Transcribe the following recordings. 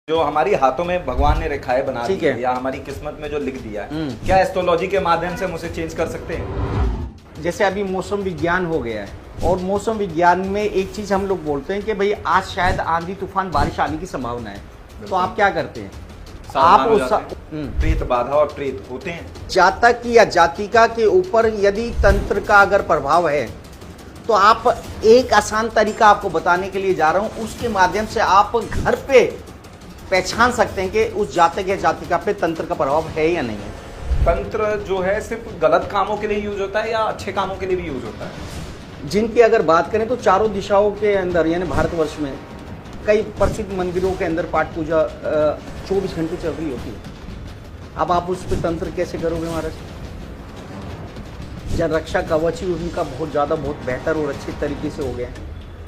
जो हमारी हाथों में भगवान ने रेखाएं बना दी है या हमारी किस्मत में जो लिख दिया है, क्या एस्ट्रोलॉजी के माध्यम से हम उसे चेंज कर सकते हैं? जैसे अभी मौसम विज्ञान हो गया है और मौसम विज्ञान में एक चीज हम लोग बोलते हैं कि भाई आज शायद आंधी तूफान बारिश आने की संभावना है, तो आप क्या करते हैं? आप उस प्रेत बाधा और प्रेत होते हैं। जातक या जातिका के ऊपर यदि तंत्र का अगर प्रभाव है तो आप एक आसान तरीका आपको बताने के लिए जा रहा हूं, उसके माध्यम से आप घर पे पहचान सकते हैं कि उस जातक या जातिका पे तंत्र का प्रभाव है या नहीं है। तंत्र जो है सिर्फ गलत कामों के लिए यूज होता है या अच्छे कामों के लिए भी यूज होता है? जिनकी अगर बात करें तो चारों दिशाओं के अंदर यानी भारतवर्ष में कई प्रसिद्ध मंदिरों के अंदर पाठ पूजा 24 घंटे चल रही होती है। अब आप उस पर तंत्र कैसे करोगे महाराज? जन रक्षा कवच ही उनका बहुत बेहतर और अच्छे तरीके से हो गया।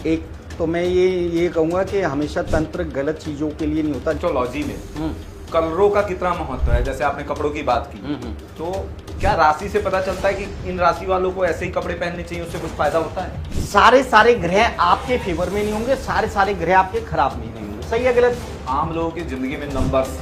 एक तो मैं ये कहूँगा कि हमेशा तंत्र गलत चीज़ों के लिए नहीं होता। एस्ट्रोलॉजी में कलरों का कितना महत्व है? जैसे आपने कपड़ों की बात की, तो क्या राशि से पता चलता है कि इन राशि वालों को ऐसे ही कपड़े पहनने चाहिए, उससे कुछ फायदा होता है? सारे ग्रह आपके फेवर में नहीं होंगे, सारे ग्रह आपके खराब में नहीं होंगे। सही है गलत? आम लोगों की जिंदगी में नंबर्स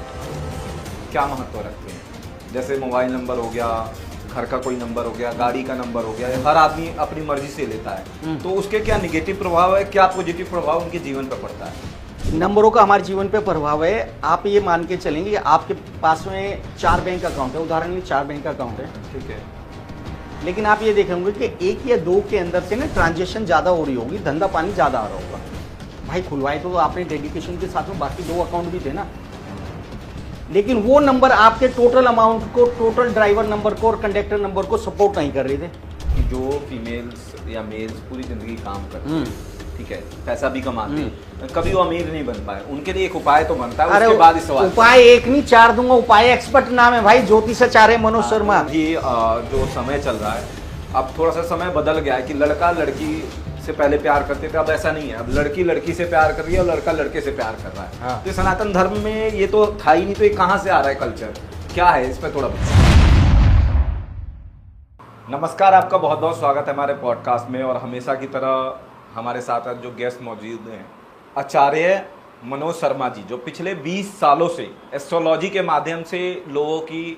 क्या महत्व रखते हैं? जैसे मोबाइल नंबर हो गया, घर का कोई नंबर हो गया, गाड़ी का नंबर हो गया, हर आदमी अपनी मर्जी से लेता है, तो उसके क्या निगेटिव प्रभाव है, क्या पॉजिटिव प्रभाव उनके जीवन पर पड़ता है? नंबरों का हमारे जीवन पे प्रभाव है। आप ये मान के चलेंगे कि आपके पास में 4 बैंक अकाउंट है, उदाहरण में 4 बैंक अकाउंट है, ठीक है, लेकिन आप ये देखेंगे कि 1 या 2 के अंदर से ना ट्रांजेक्शन ज़्यादा हो रही होगी, धंधा पानी ज़्यादा आ रहा होगा। भाई खुलवाए तो आपने डेडिकेशन के साथ में, बाकी 2 अकाउंट भी थे ना, लेकिन वो नंबर आपके टोटल अमाउंट को, टोटल ड्राइवर नंबर को और कंडक्टर नंबर को सपोर्ट नहीं कर रहे थे। जो फीमेल्स या मेल्स पूरी जिंदगी काम करते हैं, ठीक है, पैसा भी कमाते हैं, कभी वो अमीर नहीं बन पाए, उनके लिए एक उपाय तो बनता है। उसके बाद इस सवाल उपाय एक नहीं 4 दूंगा। उपाय एक्सपर्ट नाम है भाई, ज्योतिषाचार्य मनोज शर्मा। ये जो समय चल रहा है, अब थोड़ा सा समय बदल गया है कि लड़का लड़की से पहले प्यार करते थे, अब ऐसा नहीं है। अब लड़की लड़की से प्यार कर रही है और लड़का लड़के से प्यार कर रहा है। हाँ। तो सनातन धर्म में ये तो था ही नहीं, तो ये कहाँ से आ रहा है कल्चर? क्या है इस पर थोड़ा बताइए। नमस्कार, आपका बहुत बहुत स्वागत है हमारे पॉडकास्ट में। और हमेशा की तरह हमारे साथ जो गेस्ट मौजूद हैं, आचार्य मनोज शर्मा जी, जो पिछले 20 सालों से एस्ट्रोलॉजी के माध्यम से लोगों की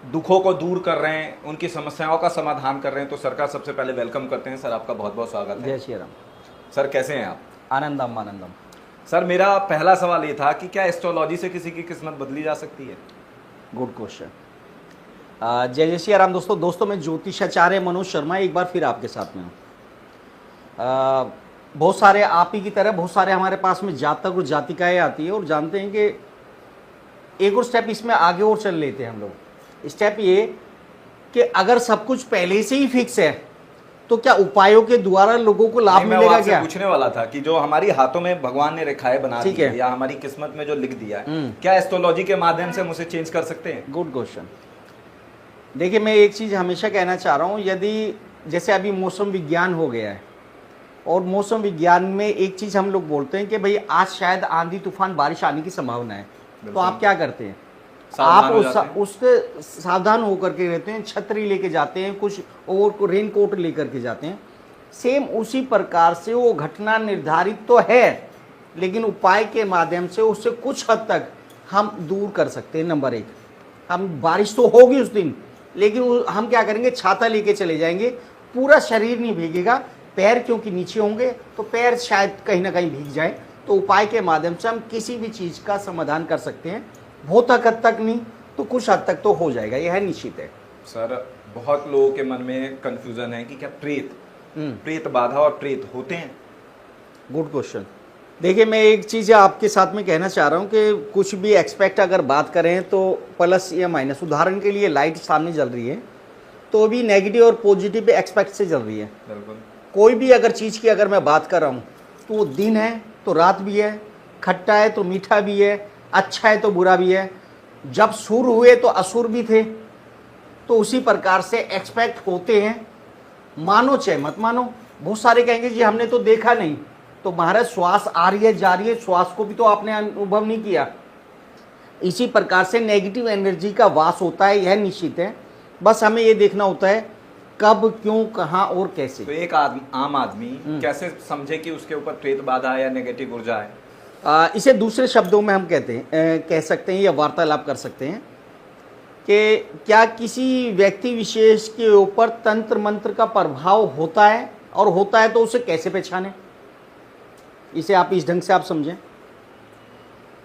दुखों को दूर कर रहे हैं, उनकी समस्याओं का समाधान कर रहे हैं। तो सर का सबसे पहले वेलकम करते हैं। सर, आपका बहुत बहुत स्वागत है। जय श्री राम। सर, कैसे हैं आप? आनंदम आनंदम। सर, मेरा पहला सवाल ये था कि क्या एस्ट्रोलॉजी से किसी की किस्मत बदली जा सकती है? Good question. जय श्री राम दोस्तों, मैं ज्योतिषाचार्य मनोज शर्मा एक बार फिर आपके साथ में हूँ। बहुत सारे आप ही की तरह बहुत सारे हमारे पास में जातक और जातिकाएँ आती है और जानते हैं कि एक और स्टेप इसमें आगे और चल लेते हैं हम लोग। स्टेप ये कि अगर सब कुछ पहले से ही फिक्स है तो क्या उपायों के द्वारा लोगों को लाभ मिलेगा? क्या पूछने वाला था कि जो हमारी हाथों में भगवान ने रेखाएं बना दी है या हमारी किस्मत में जो लिख दिया है, क्या एस्ट्रोलॉजी के माध्यम से हम उसे चेंज कर सकते हैं? Good question. देखिए, मैं एक चीज हमेशा कहना चाह रहा हूँ, यदि जैसे अभी मौसम विज्ञान हो गया है और मौसम विज्ञान में एक चीज हम लोग बोलते हैं कि भाई आज शायद आंधी तूफान बारिश आने की संभावना है, तो आप क्या करते हैं? आप उसके सावधान होकर के रहते हैं, छतरी लेके जाते हैं, कुछ और रेन कोट लेकर के जाते हैं। सेम उसी प्रकार से वो घटना निर्धारित तो है, लेकिन उपाय के माध्यम से उससे कुछ हद तक हम दूर कर सकते हैं। नंबर 1, हम बारिश तो होगी उस दिन, लेकिन हम क्या करेंगे, छाता लेके चले जाएंगे, पूरा शरीर नहीं भीगेगा, पैर क्योंकि नीचे होंगे तो पैर शायद कहीं ना कहीं भीग जाए। तो उपाय के माध्यम से हम किसी भी चीज़ का समाधान कर सकते हैं। बहुत हद तक नहीं तो कुछ हद तक तो हो जाएगा, यह निश्चित है। सर, बहुत लोगों के मन में कंफ्यूजन है कि क्या प्रेत बाधा और प्रेत होते हैं? Good question. देखिए, मैं एक चीज़ आपके साथ में कहना चाह रहा हूँ कि कुछ भी एक्सपेक्ट अगर बात करें तो प्लस या माइनस, उदाहरण के लिए लाइट सामने जल रही है तो भी नेगेटिव और पॉजिटिव एक्सपेक्ट से जल रही है। बिल्कुल। कोई भी अगर चीज़ की अगर मैं बात कर रहा हूँ तो वो दिन है तो रात भी है, खट्टा है तो मीठा भी है, अच्छा है तो बुरा भी है। जब सुर हुए तो असुर भी थे, तो उसी प्रकार से एक्सपेक्ट होते हैं, मानो चाहे मत मानो। बहुत सारे कहेंगे जी हमने तो देखा नहीं, तो महाराज श्वास आ रही है जा रही है, श्वास को भी तो आपने अनुभव नहीं किया। इसी प्रकार से नेगेटिव एनर्जी का वास होता है, यह निश्चित है। बस हमें ये देखना होता है कब, क्यों, कहाँ और कैसे। तो एक आम आदमी कैसे समझे कि उसके ऊपर प्रेत बाधा है या नेगेटिव ऊर्जा है? इसे दूसरे शब्दों में हम कह सकते हैं या वार्तालाप कर सकते हैं कि क्या किसी व्यक्ति विशेष के ऊपर तंत्र मंत्र का प्रभाव होता है, और होता है तो उसे कैसे पहचानें। इसे आप इस ढंग से आप समझें।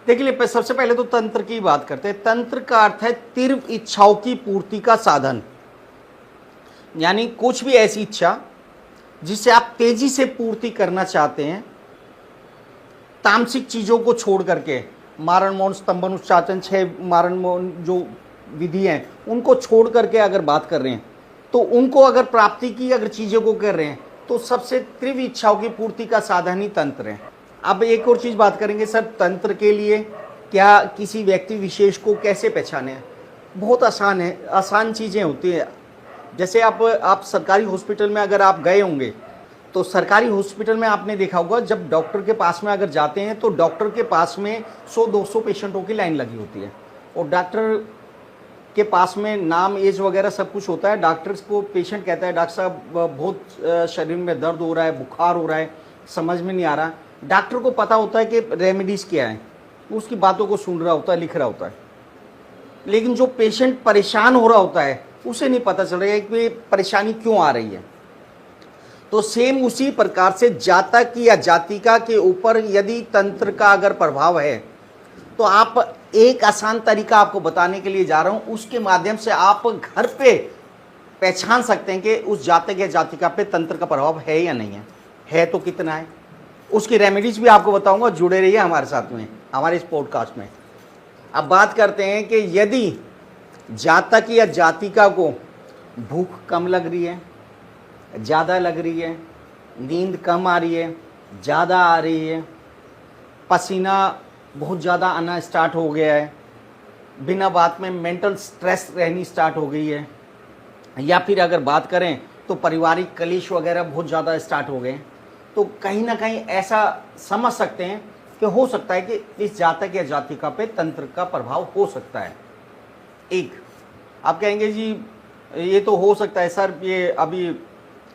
देखिए, सबसे पहले तो तंत्र की बात करते हैं। तंत्र का अर्थ है तीव्र इच्छाओं की पूर्ति का साधन, यानी कुछ भी ऐसी इच्छा जिसे आप तेजी से पूर्ति करना चाहते हैं, तामसिक चीजों को छोड़ करके, मारण मौन स्तंभन उच्चाटन 6 मारण मौन जो विधि हैं उनको छोड़ करके अगर बात कर रहे हैं, तो उनको अगर प्राप्ति की अगर चीजों को कर रहे हैं, तो सबसे तीव्र इच्छाओं की पूर्ति का साधन ही तंत्र है। अब एक और चीज बात करेंगे सर, तंत्र के लिए क्या किसी व्यक्ति विशेष को कैसे पहचाने। बहुत आसान है, आसान चीजें होती है। जैसे आप सरकारी हॉस्पिटल में अगर आप गए होंगे, तो सरकारी हॉस्पिटल में आपने देखा होगा जब डॉक्टर के पास में अगर जाते हैं तो डॉक्टर के पास में 100-200 पेशेंटों की लाइन लगी होती है, और डॉक्टर के पास में नाम एज वगैरह सब कुछ होता है। डॉक्टर को पेशेंट कहता है डॉक्टर साहब बहुत शरीर में दर्द हो रहा है, बुखार हो रहा है, समझ में नहीं आ रहा। डॉक्टर को पता होता है कि रेमेडीज़ क्या है, उसकी बातों को सुन रहा होता है, लिख रहा होता है, लेकिन जो पेशेंट परेशान हो रहा होता है उसे नहीं पता चल रहा है कि परेशानी क्यों आ रही है। तो सेम उसी प्रकार से जातक या जातिका के ऊपर यदि तंत्र का अगर प्रभाव है, तो आप एक आसान तरीका आपको बताने के लिए जा रहा हूं, उसके माध्यम से आप घर पे पहचान सकते हैं कि उस जातक या जातिका पे तंत्र का प्रभाव है या नहीं है तो कितना है। उसकी रेमेडीज भी आपको बताऊंगा, जुड़े रहिए हमारे साथ में, हमारे इस पॉडकास्ट में। अब बात करते हैं कि यदि जातक या जातिका को भूख कम लग रही है, ज़्यादा लग रही है, नींद कम आ रही है, ज़्यादा आ रही है, पसीना बहुत ज़्यादा आना स्टार्ट हो गया है, बिना बात में मेंटल स्ट्रेस रहनी स्टार्ट हो गई है, या फिर अगर बात करें तो पारिवारिक कलेश वगैरह बहुत ज़्यादा स्टार्ट हो गए, तो कहीं ना कहीं ऐसा समझ सकते हैं कि हो सकता है कि इस जातक या जातिका पे तंत्र का प्रभाव हो सकता है। एक आप कहेंगे जी ये तो हो सकता है सर, ये अभी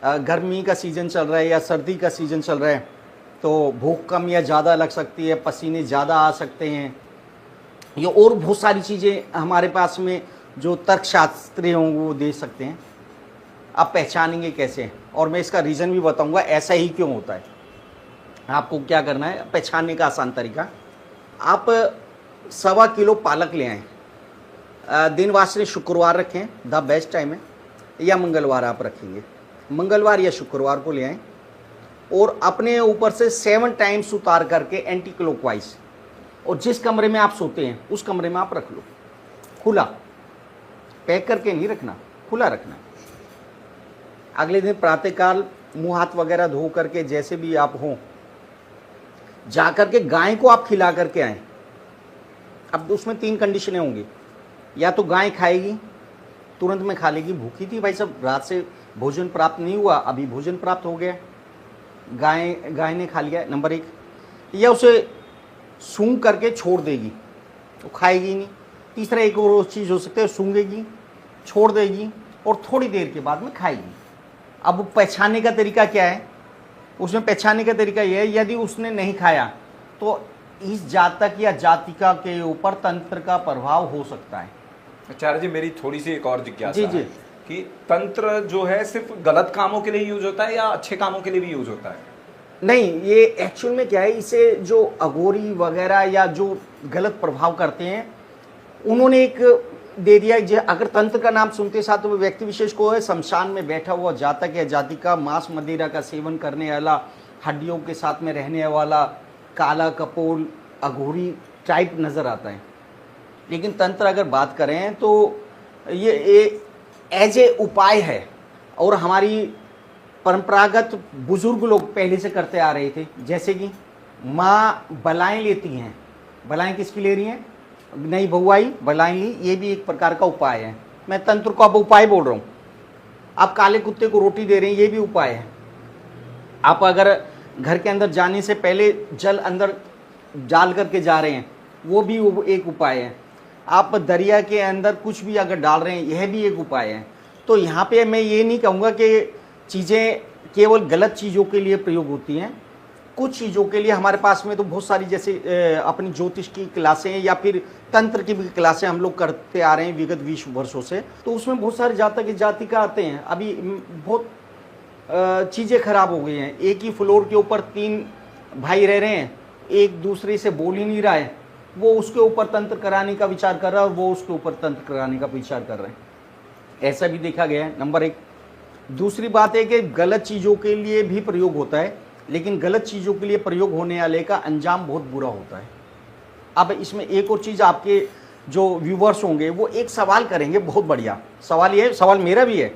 गर्मी का सीज़न चल रहा है या सर्दी का सीज़न चल रहा है, तो भूख कम या ज़्यादा लग सकती है, पसीने ज़्यादा आ सकते हैं, ये और बहुत सारी चीज़ें हमारे पास में जो तर्कशास्त्री होंगे वो दे सकते हैं। आप पहचानेंगे कैसे, और मैं इसका रीज़न भी बताऊंगा ऐसा ही क्यों होता है। आपको क्या करना है पहचानने का आसान तरीका, आप 1.25 किलो पालक ले आएँ, दिन वास्ते शुक्रवार रखें, द बेस्ट टाइम है, या मंगलवार आप रखेंगे, मंगलवार या शुक्रवार को ले आएँ, और अपने ऊपर से 7 टाइम्स उतार करके एंटी क्लॉकवाइज, और जिस कमरे में आप सोते हैं उस कमरे में आप रख लो, खुला, पैक करके नहीं रखना, खुला रखना। अगले दिन प्रातःकाल मुंह हाथ वगैरह धो करके जैसे भी आप हों, जा करके गाय को आप खिला करके आएँ। अब उसमें 3 कंडीशनें होंगी, या तो गाय खाएगी, तुरंत में खा लेगी, भूखी थी भाई साहब, रात से भोजन प्राप्त नहीं हुआ, अभी भोजन प्राप्त हो गया, गाय ने खा लिया, नंबर 1, या उसे सूंघ करके छोड़ देगी, तो खाएगी नहीं। तीसरा एक और चीज़ हो सकती है, सूंघेगी, छोड़ देगी, और थोड़ी देर के बाद में खाएगी। अब पहचानने का तरीका क्या है, उसमें पहचानने का तरीका यह है, यदि उसने नहीं खाया तो इस जातक या जातिका के ऊपर तंत्र का प्रभाव हो सकता है। आचार्य जी, मेरी थोड़ी सी एक और जिज्ञासा जी जी है कि तंत्र जो है सिर्फ गलत कामों के लिए यूज होता है या अच्छे कामों के लिए भी यूज होता है? नहीं, ये एक्चुअल में क्या है, इसे जो अघोरी वगैरह या जो गलत प्रभाव करते हैं उन्होंने एक दे दिया। अगर तंत्र का नाम सुनते साथ तो व्यक्ति विशेष को है शमशान में बैठा हुआ जातक या जातिका, मांस मदिरा का सेवन करने वाला, हड्डियों के साथ में रहने वाला, काला कपोल अघोरी टाइप नज़र आता है। लेकिन तंत्र अगर बात करें तो ये एज ए उपाय है, और हमारी परंपरागत बुजुर्ग लोग पहले से करते आ रहे थे। जैसे कि माँ बलाएं लेती हैं, बलाएं किसकी ले रही हैं, नई बहू आई बलाएं ली, ये भी एक प्रकार का उपाय है। मैं तंत्र को अब उपाय बोल रहा हूँ। आप काले कुत्ते को रोटी दे रहे हैं, ये भी उपाय है। आप अगर घर के अंदर जाने से पहले जल अंदर डाल करके जा रहे हैं, वो भी एक उपाय है। आप दरिया के अंदर कुछ भी अगर डाल रहे हैं, यह भी एक उपाय है। तो यहाँ पे मैं ये नहीं कहूँगा कि चीज़ें केवल गलत चीज़ों के लिए प्रयोग होती हैं, कुछ चीज़ों के लिए हमारे पास में तो बहुत सारी, जैसे अपनी ज्योतिष की क्लासें या फिर तंत्र की भी क्लासें हम लोग करते आ रहे हैं विगत 20 वर्षों से, तो उसमें बहुत सारे जातक जातिका आते हैं। अभी बहुत चीज़ें खराब हो गई हैं। एक ही फ्लोर के ऊपर 3 भाई रह रहे हैं, एक दूसरे से बोल ही नहीं रहा है, वो उसके ऊपर तंत्र कराने का विचार कर रहा है और वो उसके ऊपर तंत्र कराने का विचार कर रहे हैं। ऐसा भी देखा गया है, नंबर 1। दूसरी बात है कि गलत चीज़ों के लिए भी प्रयोग होता है, लेकिन गलत चीज़ों के लिए प्रयोग होने वाले का अंजाम बहुत बुरा होता है। अब इसमें एक और चीज़, आपके जो व्यूवर्स होंगे वो एक सवाल करेंगे, बहुत बढ़िया सवाल। ये सवाल मेरा भी है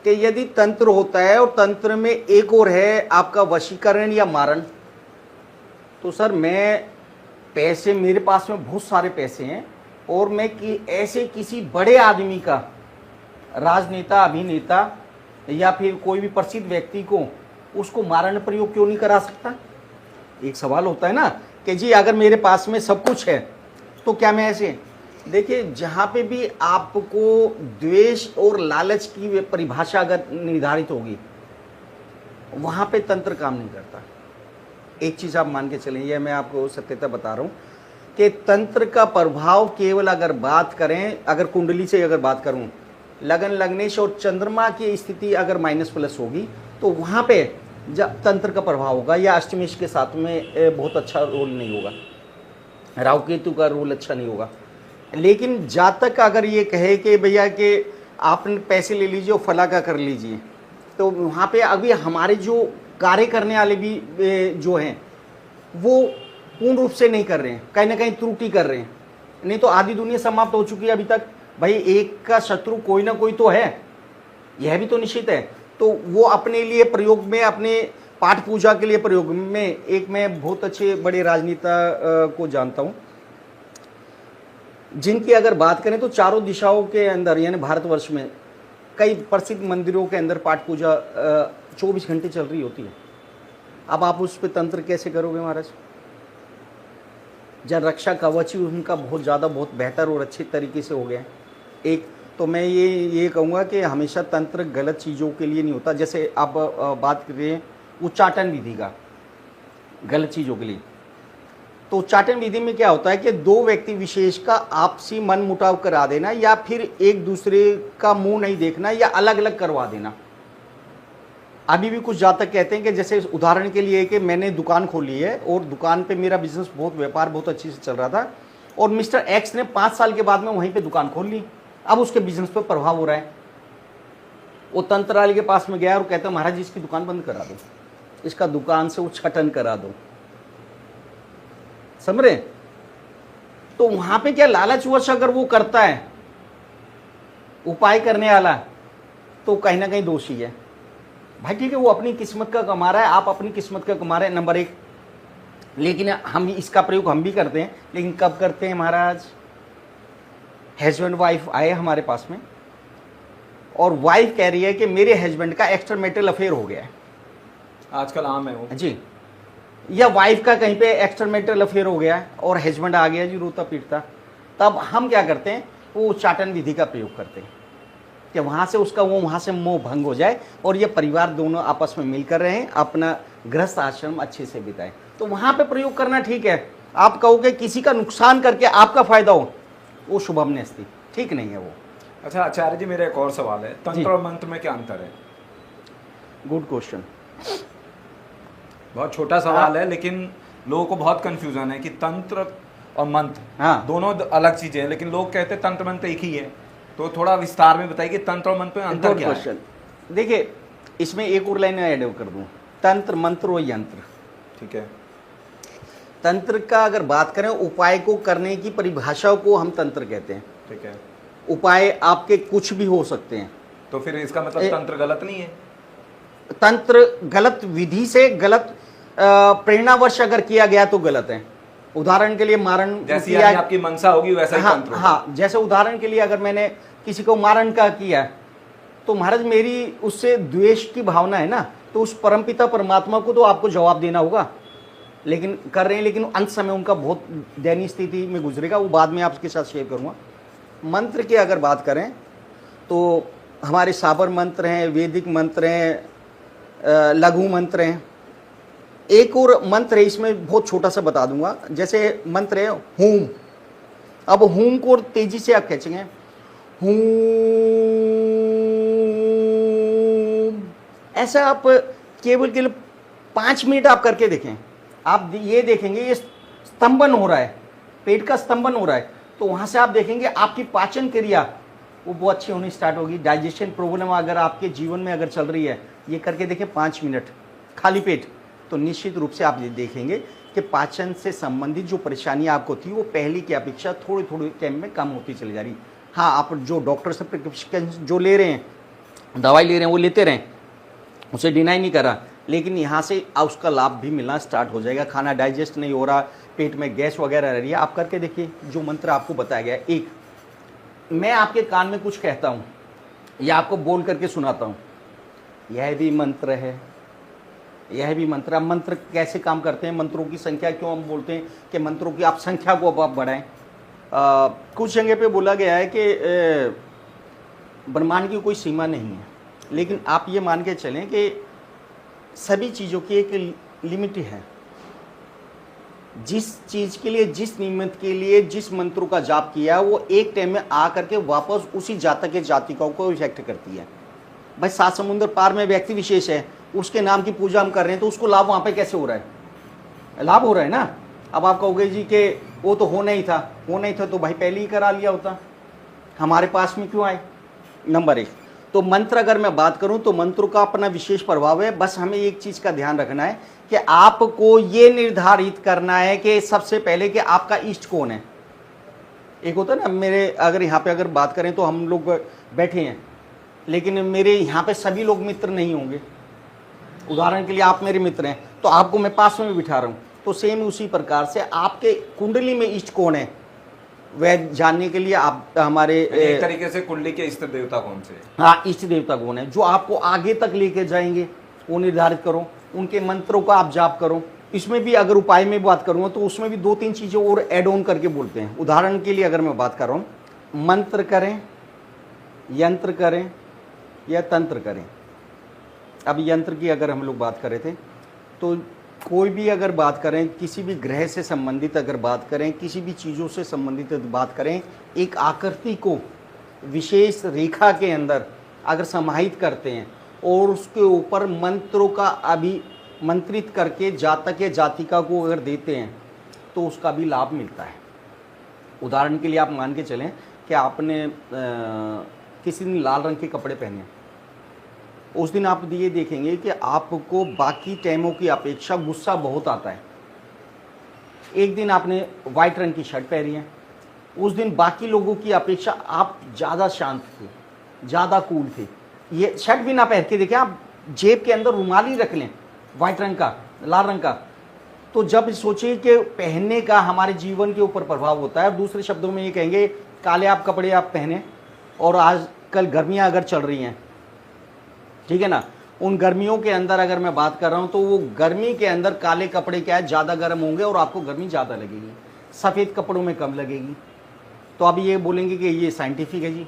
कि यदि तंत्र होता है और तंत्र में एक और है आपका वशीकरण या मारण, तो सर मैं पैसे, मेरे पास में बहुत सारे पैसे हैं और मैं ऐसे किसी बड़े आदमी का, राजनेता, अभिनेता या फिर कोई भी प्रसिद्ध व्यक्ति को, उसको मारण प्रयोग क्यों नहीं करा सकता? एक सवाल होता है ना कि जी अगर मेरे पास में सब कुछ है तो क्या मैं ऐसे। देखिए, जहाँ पे भी आपको द्वेष और लालच की परिभाषा अगर निर्धारित होगी, वहाँ पे तंत्र काम नहीं करता। एक चीज़ आप मान के चलें, यह मैं आपको सत्यता बता रहा हूँ कि तंत्र का प्रभाव केवल अगर बात करें, अगर कुंडली से अगर बात करूँ, लगन, लग्नेश और चंद्रमा की स्थिति अगर -+ होगी तो वहाँ पे तंत्र का प्रभाव होगा, या अष्टमेश के साथ में बहुत अच्छा रोल नहीं होगा, राहु केतु का रोल अच्छा नहीं होगा। लेकिन जातक अगर ये कहे कि भैया कि आपने पैसे ले लीजिए और फला का कर लीजिए, तो वहाँ पे अभी हमारे जो कार्य करने वाले भी जो हैं वो पूर्ण रूप से नहीं कर रहे हैं, कहीं ना कहीं त्रुटि कर रहे हैं। नहीं तो आधी दुनिया समाप्त हो चुकी है अभी तक। भाई एक का शत्रु कोई ना कोई तो है, यह भी तो निश्चित है। तो वो अपने लिए प्रयोग में, अपने पाठ पूजा के लिए प्रयोग में, एक मैं बहुत अच्छे बड़े राजनेता को जानता हूँ, जिनकी अगर बात करें तो चारों दिशाओं के अंदर, यानी भारतवर्ष में कई प्रसिद्ध मंदिरों के अंदर पाठ पूजा 24 घंटे चल रही होती है। अब आप उस पर तंत्र कैसे करोगे महाराज? जन रक्षा कवच ही उनका बहुत ज़्यादा, बहुत बेहतर और अच्छे तरीके से हो गया है। एक तो मैं ये कहूँगा कि हमेशा तंत्र गलत चीज़ों के लिए नहीं होता। जैसे आप बात कर रहे हैं उच्चाटन विधि का, गलत चीज़ों के लिए, तो उच्चाटन विधि में क्या होता है कि 2 व्यक्ति विशेष का आपसी मन मुटाव करा देना, या फिर एक दूसरे का मुंह नहीं देखना, या अलग अलग करवा देना। अभी भी कुछ जातक कहते हैं कि जैसे उदाहरण के लिए कि मैंने दुकान खोली है और दुकान पे मेरा बिजनेस, बहुत व्यापार बहुत अच्छे से चल रहा था, और मिस्टर एक्स ने 5 साल के बाद में वहीं पे दुकान खोल ली। अब उसके बिजनेस पे प्रभाव हो रहा है। वो तंत्र वाले के पास में गया और कहता महाराज जी इसकी दुकान बंद करा दो, इसका दुकान से उच्चाटन करा दो। समझ रहे? तो वहां पे क्या लालचवश अगर वो करता है उपाय करने वाला, तो कहीं ना कहीं दोषी है। भाई ठीक है, वो अपनी किस्मत का कमा रहा है, आप अपनी किस्मत का कमा रहे हैं, नंबर 1। लेकिन हम इसका प्रयोग हम भी करते हैं, लेकिन कब करते हैं महाराज? हस्बैंड वाइफ आए हमारे पास में और वाइफ कह रही है कि मेरे हस्बैंड का एक्स्ट्रा मैरिटल अफेयर हो गया है। आजकल आम है वो जी। या वाइफ का कहीं पे एक्स्ट्रा मैरिटल अफेयर हो गया है और हस्बैंड आ गया जी रोता पीटता, तब हम क्या करते हैं? वो उच्चाटन विधि का प्रयोग करते हैं कि वहाँ से उसका वहाँ से मोह भंग हो जाए और ये परिवार दोनों आपस में मिलकर रहें, अपना गृहस्थ आश्रम अच्छे से बिताएं। तो वहाँ पे प्रयोग करना ठीक है। आप कहोगे किसी का नुकसान करके आपका फायदा हो, वो शुभम नेस्ति, ठीक नहीं है वो। अच्छा आचार्य जी, मेरा एक और सवाल है, तंत्र और मंत्र में क्या अंतर है? Good question. बहुत छोटा सवाल है, लेकिन लोगों को बहुत कंफ्यूजन है कि तंत्र और मंत्र दोनों अलग चीजें हैं, लेकिन लोग कहते हैं तंत्र मंत्र एक ही है। तो थोड़ा विस्तार में बताइए कि तंत्र और मंत्र में अंतर क्या है? देखिए, इसमें एक और लाइन ऐड कर दूं, तंत्र, मंत्र और यंत्र। ठीक है। तंत्र का अगर बात करें, उपाय को करने की परिभाषा को हम तंत्र कहते हैं। ठीक है। उपाय आपके कुछ भी हो सकते हैं। तो फिर इसका मतलब तंत्र गलत नहीं है? तंत्र गलत विधि से, गलत प्रेरणावश अगर किया गया तो गलत है। उदाहरण के लिए मारण, जैसी आपकी मनसा होगी वैसा ही तंत्र होगा। हाँ, जैसे उदाहरण के लिए अगर मैंने किसी को मारण का किया तो महाराज मेरी उससे द्वेष की भावना है ना, तो उस परमपिता परमात्मा को तो आपको जवाब देना होगा। लेकिन कर रहे हैं, लेकिन अंत समय उनका बहुत दयनीय स्थिति में गुजरेगा, वो बाद में आपके साथ शेयर करूँगा। मंत्र की अगर बात करें तो हमारे साबर मंत्र हैं, वैदिक मंत्र हैं, लघु मंत्र हैं, एक और मंत्र है, इसमें बहुत छोटा सा बता दूंगा। जैसे मंत्र है हूम, अब हूम को तेजी से आप खींचेंगे, हूम, ऐसा आप केवल 5 मिनट आप करके देखें। आप ये देखेंगे ये स्तंभन हो रहा है, पेट का स्तंभन हो रहा है, तो वहां से आप देखेंगे आपकी पाचन क्रिया वो बहुत अच्छी होनी स्टार्ट होगी। डाइजेशन प्रॉब्लम अगर आपके जीवन में अगर चल रही है, ये करके देखें 5 मिनट खाली पेट, तो निश्चित रूप से आप ये देखेंगे कि पाचन से संबंधित जो परेशानियां आपको थी वो पहले की अपेक्षा थोड़ी थोड़ी टाइम में कम होती चली जा रही। हाँ, आप जो डॉक्टर से प्रिस्क्रिप्शन जो ले रहे हैं, दवाई ले रहे हैं, वो लेते रहें, उसे डिनाई नहीं कर रहा, लेकिन यहाँ से उसका लाभ भी मिलना स्टार्ट हो जाएगा। खाना डाइजेस्ट नहीं हो रहा, पेट में गैस वगैरह रह रही है, आप करके देखिए जो मंत्र आपको बताया गया है। एक मैं आपके कान में कुछ कहता हूँ या आपको बोल करके सुनाता हूँ, यह भी मंत्र है, यह भी मंत्र। अब मंत्र कैसे काम करते हैं, मंत्रों की संख्या क्यों हम बोलते हैं कि मंत्रों की आप संख्या को अब आप बढ़ाएं। कुछ जगह पे बोला गया है कि ब्रह्मांड की कोई सीमा नहीं है, लेकिन आप ये मान के चलें कि सभी चीज़ों की एक लिमिट है। जिस चीज़ के लिए, जिस निमित्त के लिए जिस मंत्रों का जाप किया वो एक टाइम में आ करके वापस उसी जातक के जातिकाओं को इफेक्ट करती है। भाई 7 समुद्र पार में व्यक्ति विशेष है, उसके नाम की पूजा हम कर रहे हैं, तो उसको लाभ वहाँ पे कैसे हो रहा है? लाभ हो रहा है ना। अब आप कहोगे जी कि वो तो होना ही था, होना ही था तो भाई पहले ही करा लिया होता, हमारे पास में क्यों आए? नंबर 1। तो मंत्र अगर मैं बात करूं तो मंत्रों का अपना विशेष प्रभाव है। बस हमें एक चीज का ध्यान रखना है कि आपको ये निर्धारित करना है कि सबसे पहले कि आपका इष्ट कौन है। एक होता है ना, मेरे अगर यहाँ पे अगर बात करें तो हम लोग बैठे हैं, लेकिन मेरे यहाँ पे सभी लोग मित्र नहीं होंगे। उदाहरण के लिए आप मेरे मित्र हैं तो आपको मैं पास में बिठा रहा हूँ, तो सेम उसी प्रकार से आपके कुंडली में इष्ट कौन है वह जानने के लिए आप हमारे एक तरीके से कुंडली के इष्ट देवता कौन से, हाँ, इष्ट देवता कौन है जो आपको आगे तक लेके जाएंगे वो निर्धारित करो, उनके मंत्रों का आप जाप करो। इसमें भी अगर उपाय में बात करूंगा तो उसमें भी 2-3 चीजें और एड ऑन करके बोलते हैं। उदाहरण के लिए अगर मैं बात कर रहा हूँ, मंत्र करें, यंत्र करें या तंत्र करें। अब यंत्र की अगर हम लोग बात कर रहे थे तो कोई भी अगर बात करें, किसी भी ग्रह से संबंधित अगर बात करें, किसी भी चीज़ों से संबंधित बात करें, एक आकृति को विशेष रेखा के अंदर अगर समाहित करते हैं और उसके ऊपर मंत्रों का अभिमंत्रित करके जातक या जातिका को अगर देते हैं तो उसका भी लाभ मिलता है। उदाहरण के लिए आप मान के चलें कि आपने किसी दिन लाल रंग के कपड़े पहने, उस दिन आप ये देखेंगे कि आपको बाकी टाइमों की अपेक्षा गुस्सा बहुत आता है। एक दिन आपने वाइट रंग की शर्ट पहनी है, उस दिन बाकी लोगों की अपेक्षा आप ज़्यादा शांत थे, ज़्यादा कूल थे। ये शर्ट भी ना पहन के देखें, आप जेब के अंदर रुमाल ही रख लें वाइट रंग का, लाल रंग का, तो जब सोचिए कि पहनने का हमारे जीवन के ऊपर प्रभाव होता है। दूसरे शब्दों में ये कहेंगे, काले आप कपड़े आप पहने और आजकल गर्मियाँ अगर चल रही हैं, ठीक है ना, उन गर्मियों के अंदर अगर मैं बात कर रहा हूं तो वो गर्मी के अंदर काले कपड़े क्या है, ज़्यादा गर्म होंगे और आपको गर्मी ज़्यादा लगेगी, सफ़ेद कपड़ों में कम लगेगी। तो अब ये बोलेंगे कि ये साइंटिफिक है जी,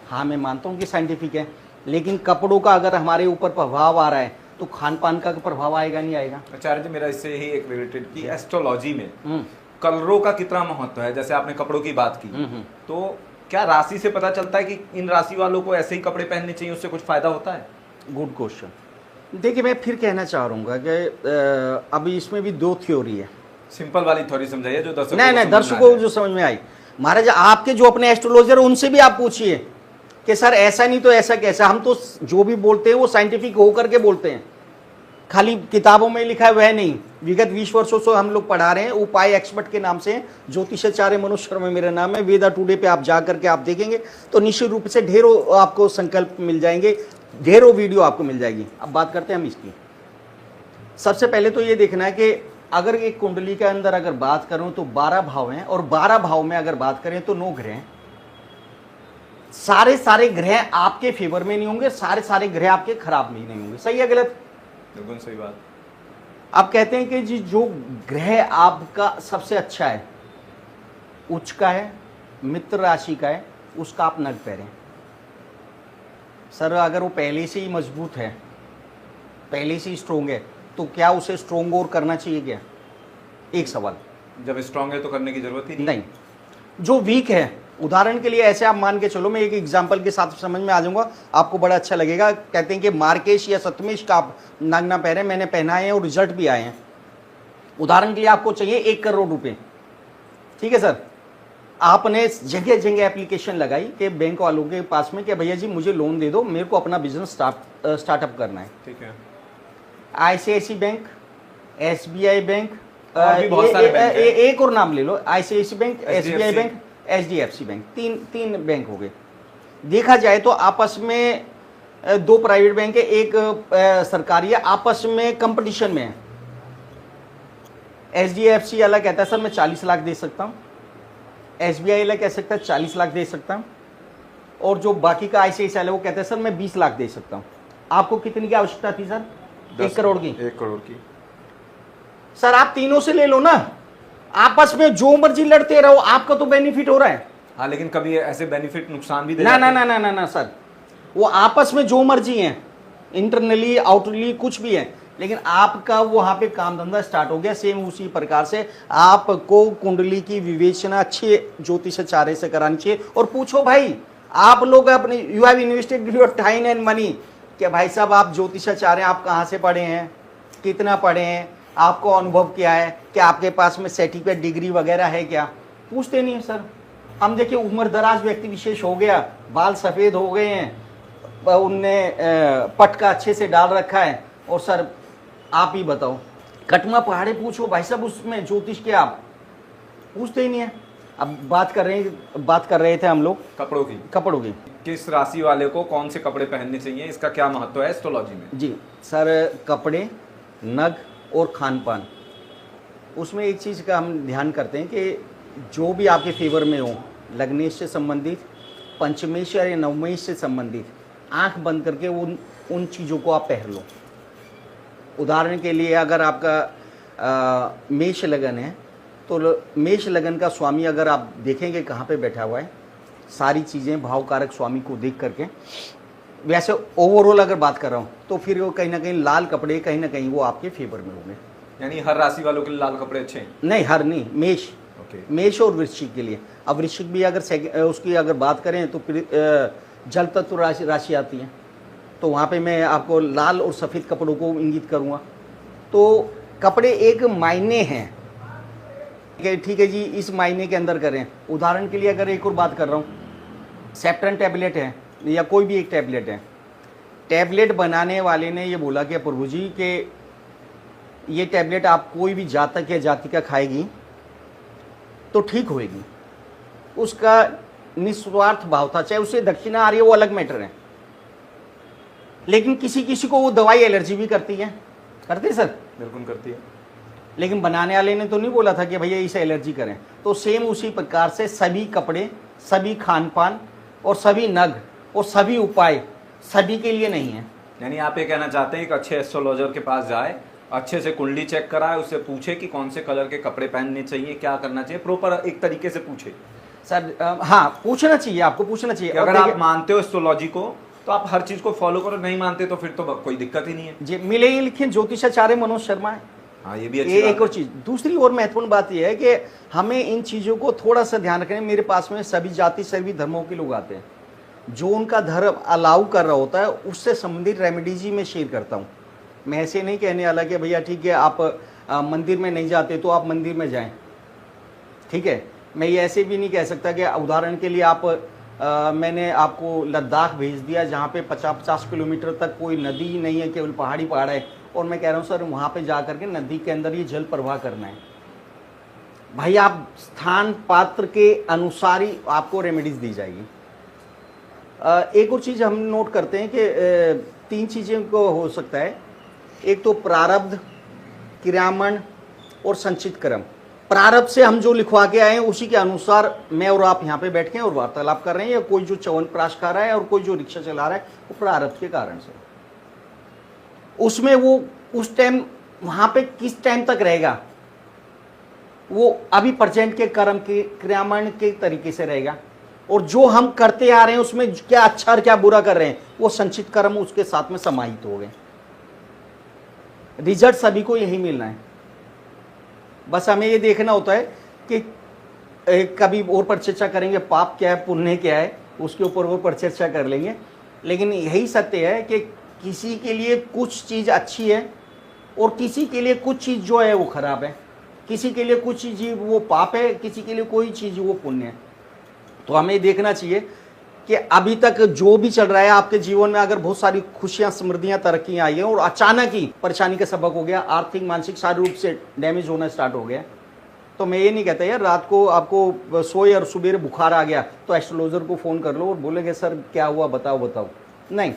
हाँ मैं मानता हूँ कि साइंटिफिक है, लेकिन कपड़ों का अगर हमारे ऊपर प्रभाव आ रहा है तो खान पान का प्रभाव आएगा नहीं आएगा? आचार्य जी, मेरा इससे ही एक रिलेटेड की एस्ट्रोलॉजी में कलरों का कितना महत्व है। जैसे आपने कपड़ों की बात की, तो क्या राशि से पता चलता है कि इन राशि वालों को ऐसे ही कपड़े पहनने चाहिए, उससे कुछ फायदा होता है? Good question. देखिए मैं फिर कहना चाह रहा हूँ कि अभी इसमें भी 2 थ्योरी है। सिंपल वाली थ्योरी समझाइए जो दर्शकों नहीं, दर्शकों को जो समझ में आई। महाराज आपके जो अपने एस्ट्रोलॉजर उनसे भी आप पूछिए कि सर ऐसा नहीं तो ऐसा कैसा। हम तो जो भी बोलते हैं वो साइंटिफिक होकर के बोलते हैं, खाली किताबों में लिखा है वह नहीं। विगत 20 वर्षों से हम लोग पढ़ा रहे हैं, उपाय एक्सपर्ट के नाम से ज्योतिषाचार्य मनोज शर्मा मेरा नाम है। वेदा टुडे पे आप जा करके आप देखेंगे तो निश्चित रूप से ढेरों आपको संकल्प मिल जाएंगे, ढेरों वीडियो आपको मिल जाएगी। अब बात करते हैं हम इसकी। सबसे पहले तो ये देखना है कि अगर एक कुंडली के अंदर अगर बात करूं तो 12 भाव हैं और 12 भाव में अगर बात करें तो 9 ग्रह हैं। सारे ग्रह आपके फेवर में नहीं होंगे, सारे ग्रह आपके खराब में ही नहीं होंगे। सही है गलत? बिल्कुल सही बात। आप कहते हैं कि जी जो ग्रह आपका सबसे अच्छा है, उच्च का है, मित्र राशि का है, उसका आप नग पहरें। सर अगर वो पहले से ही मजबूत है, पहले से ही स्ट्रोंग है, तो क्या उसे स्ट्रोंग और करना चाहिए क्या? एक सवाल। जब स्ट्रांग है तो करने की जरूरत ही नहीं, जो वीक है, उदाहरण के लिए ऐसे आप मान के चलो, मैं एक एग्जांपल के साथ समझ में आ जाऊंगा, आपको बड़ा अच्छा लगेगा। कहते हैं कि मार्केश या सतमेश का आप नग ना पहने, मैंने पहनाए हैं और रिजल्ट भी आए हैं। उदाहरण के लिए आपको चाहिए 1 करोड़ रुपए, ठीक है सर, आपने जगह जगह एप्लीकेशन लगाई कि बैंक वालों के पास में कि भैया जी मुझे लोन दे दो, मेरे को अपना बिजनेस स्टार्टअप करना है। ठीक है। ICICI बैंक, SBI बैंक, और भी बहुत सारे बैंक हैं। एक और नाम ले लो, ICICI bank, SBI HDFC bank, HDFC bank, तीन बैंक हो गए। देखा जाए तो आपस में 2 प्राइवेट बैंक है, एक सरकारी है, आपस में कंपटीशन में है। HDFC अलग कहता है सर मैं 40 लाख दे सकता हूँ, SBI अलग कह सकता है 40 लाख दे सकता हूँ, और जो बाकी का ICICI है वो कहता है सर मैं 20 लाख दे सकता हूँ। आपको कितनी की आवश्यकता थी सर? 1 करोड़ की। 1 करोड़ की। सर आप तीनों से ले लो ना, आपस में जो मर्जी लड़ते रहो, आपका तो बेनिफिट हो रहा है। हाँ, लेकिन कभी ऐसे बेनिफिट नुकसान भी दे ना जाते ना हैं। ना ना ना ना सर, वो आपस में जो मर्जी है, इंटरनली आउटरली कुछ भी है, लेकिन आपका वहां पे काम धंधा स्टार्ट हो गया। सेम उसी प्रकार से आपको कुंडली की विवेचना अच्छे ज्योतिषाचार्य से करानी चाहिए। और पूछो भाई, आप लोग अपने you have invested your time and money, कि भाई साहब आप ज्योतिषाचार्य, आप कहाँ से पढ़े हैं, कितना पढ़े हैं, आपको अनुभव क्या है, क्या आपके पास में सर्टिफिकेट डिग्री वगैरह है क्या? पूछते नहीं है सर। हम देखिए उम्र दराज व्यक्ति विशेष हो गया, बाल सफ़ेद हो गए हैं, उनने पटका अच्छे से डाल रखा है, और सर आप ही बताओ, कटमा पहाड़े पूछो भाई साहब, उसमें ज्योतिष के आप पूछते ही नहीं है। अब बात कर रहे थे हम लोग कपड़ों की। किस राशि वाले को कौन से कपड़े पहनने चाहिए, इसका क्या महत्व है एस्ट्रोलॉजी में? जी सर, कपड़े, नग और खान पान, उसमें एक चीज़ का हम ध्यान करते हैं कि जो भी आपके फेवर में हो, लग्नेश से संबंधित, पंचमेश या नवमेश से संबंधित, आंख बंद करके उन चीज़ों को आप पहन लो। उदाहरण के लिए अगर आपका मेष लगन है, तो मेष लगन का स्वामी अगर आप देखेंगे कहाँ पे बैठा हुआ है, सारी चीज़ें भावकारक स्वामी को देख करके, वैसे ओवरऑल अगर बात कर रहा हूँ, तो फिर वो कहीं ना कहीं लाल कपड़े कहीं ना कहीं वो आपके फेवर में होंगे। यानी हर राशि वालों के लिए लाल कपड़े अच्छे हैं? नहीं, हर नहीं, मेष, मेष और वृश्चिक के लिए। अब वृश्चिक भी अगर उसकी अगर बात करें तो फिर जल तत्व राशि आती है, तो वहाँ पे मैं आपको लाल और सफ़ेद कपड़ों को इंगित करूँगा। तो कपड़े एक मायने हैं कि ठीक है जी, इस मायने के अंदर करें। उदाहरण के लिए अगर एक और बात कर रहा हूँ, सेप्टन टैबलेट है या कोई भी एक टैबलेट है, टैबलेट बनाने वाले ने ये बोला कि प्रभु जी के ये टैबलेट आप कोई भी जातक या जातिका खाएगी तो ठीक होएगी, उसका निस्वार्थ भाव था, चाहे उसे दक्षिणा आ रही है वो अलग मैटर है। लेकिन किसी किसी को वो दवाई एलर्जी भी करती है, करती है सर? बिल्कुल करती है। लेकिन बनाने वाले ने तो नहीं बोला था कि भैया इसे एलर्जी करें। तो सेम उसी प्रकार से सभी कपड़े, सभी खान पान और सभी नग और सभी उपाय सभी के लिए नहीं है। यानी आप ये कहना चाहते हैं कि अच्छे एस्ट्रोलॉजर के पास जाए, अच्छे से कुंडली चेक कराए, उससे पूछे कि कौन से कलर के कपड़े पहनने चाहिए, क्या करना चाहिए, प्रॉपर एक तरीके से पूछे सर। हाँ, पूछना चाहिए, आपको पूछना चाहिए। अगर आप मानते हो एस्ट्रोलॉजी को तो आप हर चीज को फॉलो करो, नहीं मानते तो फिर तो कोई दिक्कत ही नहीं है। जी, मिले ही लिखे ज्योतिषाचार्य मनोज शर्मा है। हाँ, ये भी अच्छी बात एक और चीज, दूसरी और महत्वपूर्ण बात यह है कि हमें इन चीजों को थोड़ा सा ध्यान रखना है। मेरे पास में सभी जाति सभी धर्मों के लोग आते हैं, जो उनका धर्म अलाउ कर रहा होता है उससे संबंधित रेमेडीज ही मैं शेयर करता हूँ। मैं ऐसे नहीं कहने वाला कि भैया ठीक है आप मंदिर में नहीं जाते तो आप मंदिर में जाएं, ठीक है। मैं ये ऐसे भी नहीं कह सकता कि उदाहरण के लिए आप मैंने आपको लद्दाख भेज दिया जहाँ पे 50-50 किलोमीटर तक कोई नदी ही नहीं है, केवल पहाड़ी पहाड़ है, और मैं कह रहा हूँ सर वहाँ पे जा करके नदी के अंदर ये जल प्रवाह करना है। भाई आप स्थान पात्र के अनुसार ही आपको रेमेडीज दी जाएगी। एक और चीज़ हम नोट करते हैं कि 3 चीज़ें को हो सकता है। एक तो प्रारब्ध, क्रियामण और संचित कर्म। प्रारब्ध से हम जो लिखवा के आए हैं उसी के अनुसार मैं और आप यहाँ पे बैठ के और वार्तालाप कर रहे हैं, या कोई जो च्यवनप्राश खा रहा है और कोई जो रिक्शा चला रहा है वो प्रारब्ध के कारण से। उसमें वो उस टाइम वहाँ पे किस टाइम तक रहेगा वो अभी प्रेजेंट के कर्म के क्रियामण के तरीके से रहेगा, और जो हम करते आ रहे हैं उसमें क्या अच्छा और क्या बुरा कर रहे हैं वो संचित कर्म उसके साथ में समाहित हो गए। रिजल्ट सभी को यही मिलना है। बस हमें ये देखना होता है कि कभी और पर चर्चा करेंगे, पाप क्या है पुण्य क्या है, उसके ऊपर और पर चर्चा कर लेंगे। लेकिन यही सत्य है कि किसी के लिए कुछ चीज़ अच्छी है और किसी के लिए कुछ चीज़ जो है वो खराब है, किसी के लिए कुछ चीज़ वो पाप है, किसी के लिए कोई चीज़ वो पुण्य है। तो हमें देखना चाहिए कि अभी तक जो भी चल रहा है आपके जीवन में, अगर बहुत सारी खुशियां, समृद्धियां, तरक्कियां आई हैं और अचानक ही परेशानी का सबक हो गया, आर्थिक, मानसिक, शारीरिक रूप से डैमेज होना स्टार्ट हो गया, तो मैं ये नहीं कहता यार रात को आपको सोए और सुबह बुखार आ गया तो एस्ट्रोलॉजर को फ़ोन कर लो और बोलेंगे सर क्या हुआ बताओ। नहीं,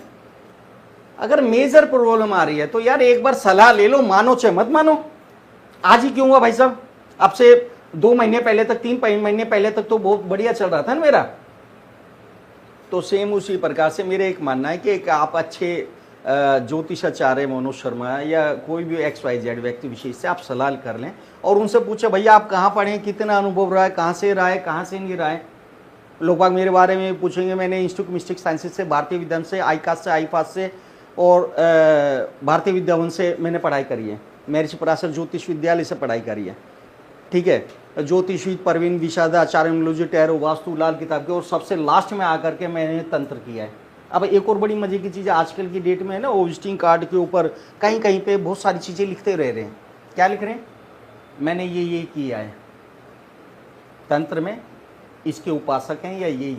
अगर मेजर प्रॉब्लम आ रही है तो यार एक बार सलाह ले लो, मानो चाहे मत मानो। आज ही क्यों हुआ भाई साहब? अब से 2 महीने पहले तक, 3 महीने पहले तक तो बहुत बढ़िया चल रहा था ना मेरा। तो सेम उसी प्रकार से मेरा एक मानना है कि एक आप अच्छे ज्योतिषाचार्य मनोज शर्मा या कोई भी XYZ व्यक्ति विशेष से आप सलाह कर लें और उनसे पूछे भैया आप कहाँ पढ़े, कितना अनुभव रहा है, कहाँ से रहा है, कहाँ से नहीं रहा है। लोग बाग मेरे बारे में पूछेंगे, मैंने इंस्टीट्यूट मिस्टिक साइंसेज से, भारतीय विद्यावन से, आईफास से और भारतीय विद्यावन से मैंने पढ़ाई करी है, महर्षि पराशर ज्योतिष विद्यालय से पढ़ाई करी है, ठीक है, ज्योतिषविद परवीन विशादा, आचार्य न्यूमरोलॉजी, टैरो, वास्तु, लाल किताब के, और सबसे लास्ट में आकर के मैंने तंत्र किया है। अब एक और बड़ी मजे की चीज़ आजकल की डेट में है ना, विजिटिंग कार्ड के ऊपर कहीं कहीं पे बहुत सारी चीज़ें लिखते रह रहे हैं। क्या लिख रहे हैं? मैंने ये किया है तंत्र में, इसके उपासक हैं या ये।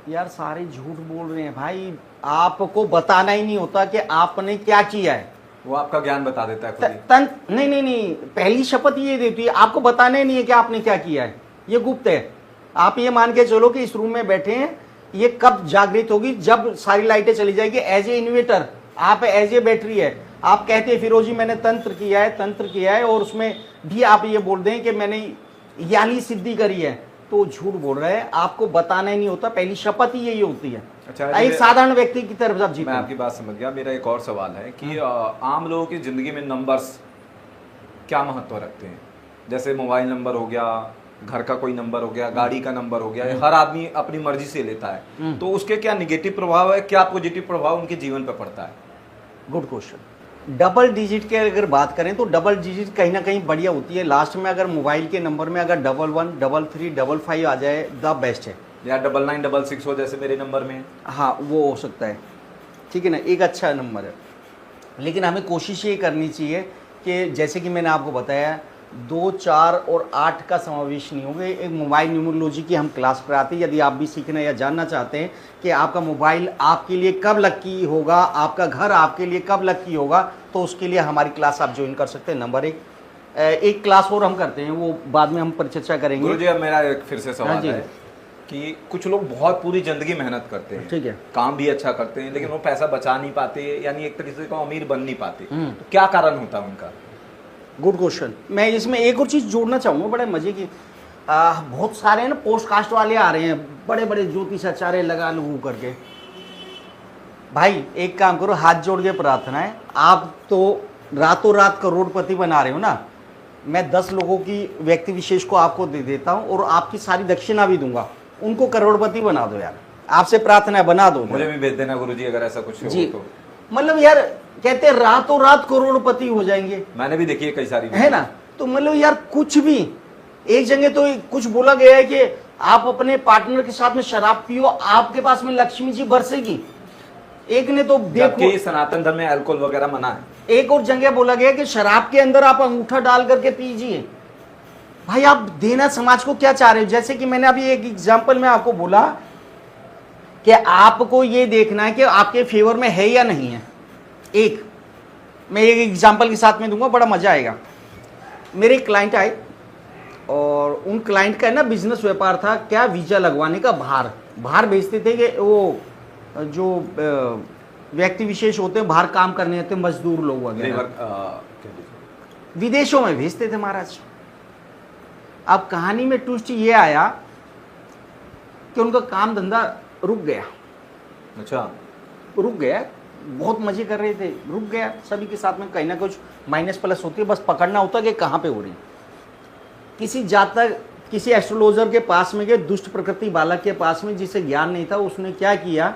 यार सारे झूठ बोल रहे हैं भाई, आपको बताना ही नहीं होता कि आपने क्या किया है, वो आपका ज्ञान बता देता है खुद ही। नहीं, पहली शपथ ये देती है, आपको बताना ही नहीं है कि आपने क्या किया है, ये गुप्त है। आप ये मान के चलो कि इस रूम में बैठे हैं, ये कब जागृत होगी? जब सारी लाइटें चली जाएगी। एज ए इन्वर्टर आप एज ए बैटरी है। आप कहते हैं फिरोजी मैंने तंत्र किया है और उसमें भी आप ये बोल दें कि मैंने यानी सिद्धि करी है, तो झूठ बोल रहे हैं। आपको बताना ही नहीं होता, पहली शपथ ही यही होती है। अच्छा, एक साधारण व्यक्ति की तरफ आप जीते। मैं आपकी बात समझ गया। मेरा एक और सवाल है कि आम लोगों की जिंदगी में नंबर्स क्या महत्व रखते हैं? जैसे मोबाइल नंबर हो गया, घर का कोई नंबर हो गया, गाड़ी का नंबर हो गया, हर आदमी अपनी मर्जी से लेता है, तो उसके क्या निगेटिव प्रभाव है, क्या पॉजिटिव प्रभाव उनके जीवन पर पड़ता है? Good question. डबल डिजिट के अगर बात करें तो डबल डिजिट कहीं ना कहीं बढ़िया होती है। लास्ट में अगर मोबाइल के नंबर में अगर 11, 33, 55 आ जाए द बेस्ट है, या 9966 हो जैसे मेरे नंबर में। हाँ वो हो सकता है, ठीक है ना, एक अच्छा नंबर है। लेकिन हमें कोशिश ये करनी चाहिए कि जैसे कि मैंने आपको बताया 2, 4 और 8 का समावेश नहीं होगा। एक मोबाइल न्यूमरोलॉजी की हम क्लास कराते हैं। यदि आप भी सीखना या जानना चाहते हैं कि आपका मोबाइल आपके लिए कब लकी होगा, आपका घर आपके लिए कब लकी होगा, तो उसके लिए हमारी क्लास आप ज्वाइन कर सकते हैं। नंबर 1। एक क्लास और हम करते हैं, वो बाद में हम पर चर्चा करेंगे। गुरुजी अब मेरा एक फिर से सवाल है कि कुछ लोग बहुत पूरी जिंदगी मेहनत करते हैं, ठीक है, काम भी अच्छा करते हैं, लेकिन वो पैसा बचा नहीं पाते, यानी एक तरीके से अमीर बन नहीं पाते, तो क्या कारण होता है उनका? Good question. मैं इसमें एक और चीज़ जोड़ना चाहूँगा, बड़े मजे की। बहुत सारे ना पोस्टकास्ट वाले आ रहे हैं, बड़े बड़े ज्योतिषाचार्य लगा लू करके। भाई एक काम करो, हाथ जोड़ के प्रार्थना है, आप तो रातों रात करोड़पति बना रहे हो ना, मैं 10 लोगों की व्यक्ति विशेष को आपको दे देता हूँ और आपकी सारी दक्षिणा भी दूंगा, उनको करोड़पति बना दो यार। आपसे प्रार्थना है, बना दो। मुझे भी भेज देना गुरुजी अगर ऐसा कुछ हो तो। मतलब यार कहते हैं रातों रात करोड़पति हो जाएंगे, मैंने भी देखी है कई सारी, है ना। तो मतलब यार कुछ भी, एक जगह तो कुछ बोला गया है कि आप अपने पार्टनर के साथ में शराब पियो, आपके पास में लक्ष्मी जी बरसेगी। एक ने तो देखो सनातन धर्म में अल्कोहल वगैरह मना है। एक और जगह बोला गया कि शराब के अंदर आप अंगूठा डाल करके पीजिए। भाई आप देना समाज को क्या चाह रहे हो? जैसे कि मैंने अभी एक एग्जांपल में आपको बोला कि आपको ये देखना है कि आपके फेवर में है या नहीं है। एक मैं एक एग्जांपल के साथ में दूंगा, बड़ा मजा आएगा। मेरे एक क्लाइंट आए और उन क्लाइंट का ना बिजनेस व्यापार था, क्या वीजा लगवाने का, बाहर भेजते थे कि वो जो व्यक्ति विशेष होते हैं बाहर काम करने आते हैं, मजदूर लोग वगैरह, विदेशों में भेजते थे महाराज। अब कहानी में ट्विस्ट ये आया कि उनका काम धंधा रुक गया। अच्छा, रुक गया, बहुत मजे कर रहे थे, रुक गया। सभी के साथ में कहीं ना कुछ माइनस प्लस होती है, बस पकड़ना होता है कि कहाँ पे हो रही है। किसी जातक, किसी एस्ट्रोलॉजर के पास में गए, दुष्ट प्रकृति बालक के पास में, जिसे ज्ञान नहीं था, उसने क्या किया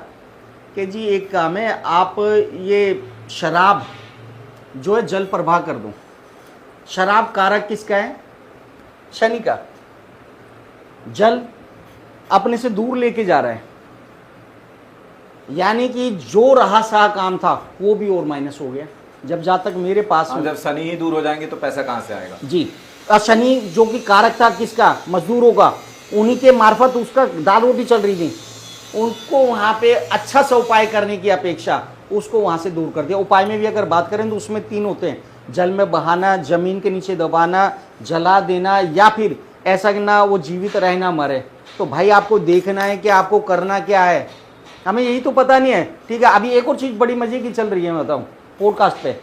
कि जी एक काम है, आप ये शराब जो है जल प्रवाह कर दूं। शराब कारक किसका है? शनि का। जल अपने से दूर लेके जा रहा है, यानी कि जो रहा सा काम था वो भी और माइनस हो गया। जब जहाँ तक मेरे पास जब शनि ही दूर हो जाएंगे तो पैसा कहाँ से आएगा? जी, और शनि जो कि कारक था किसका? मजदूरों का, उन्हीं के मार्फत उसका दाल रोटी चल रही थी। उनको वहाँ पे अच्छा सा उपाय करने की अपेक्षा उसको वहाँ से दूर कर दिया। उपाय में भी अगर बात करें तो उसमें 3 होते हैं: जल में बहाना, जमीन के नीचे दबाना, जला देना, या फिर ऐसा कि ना वो जीवित रहे ना मरे। तो भाई आपको देखना है कि आपको करना क्या है, हमें यही तो पता नहीं है। ठीक है, अभी एक और चीज़ बड़ी मजे की चल रही है, मैं बताऊँ पॉडकास्ट पे।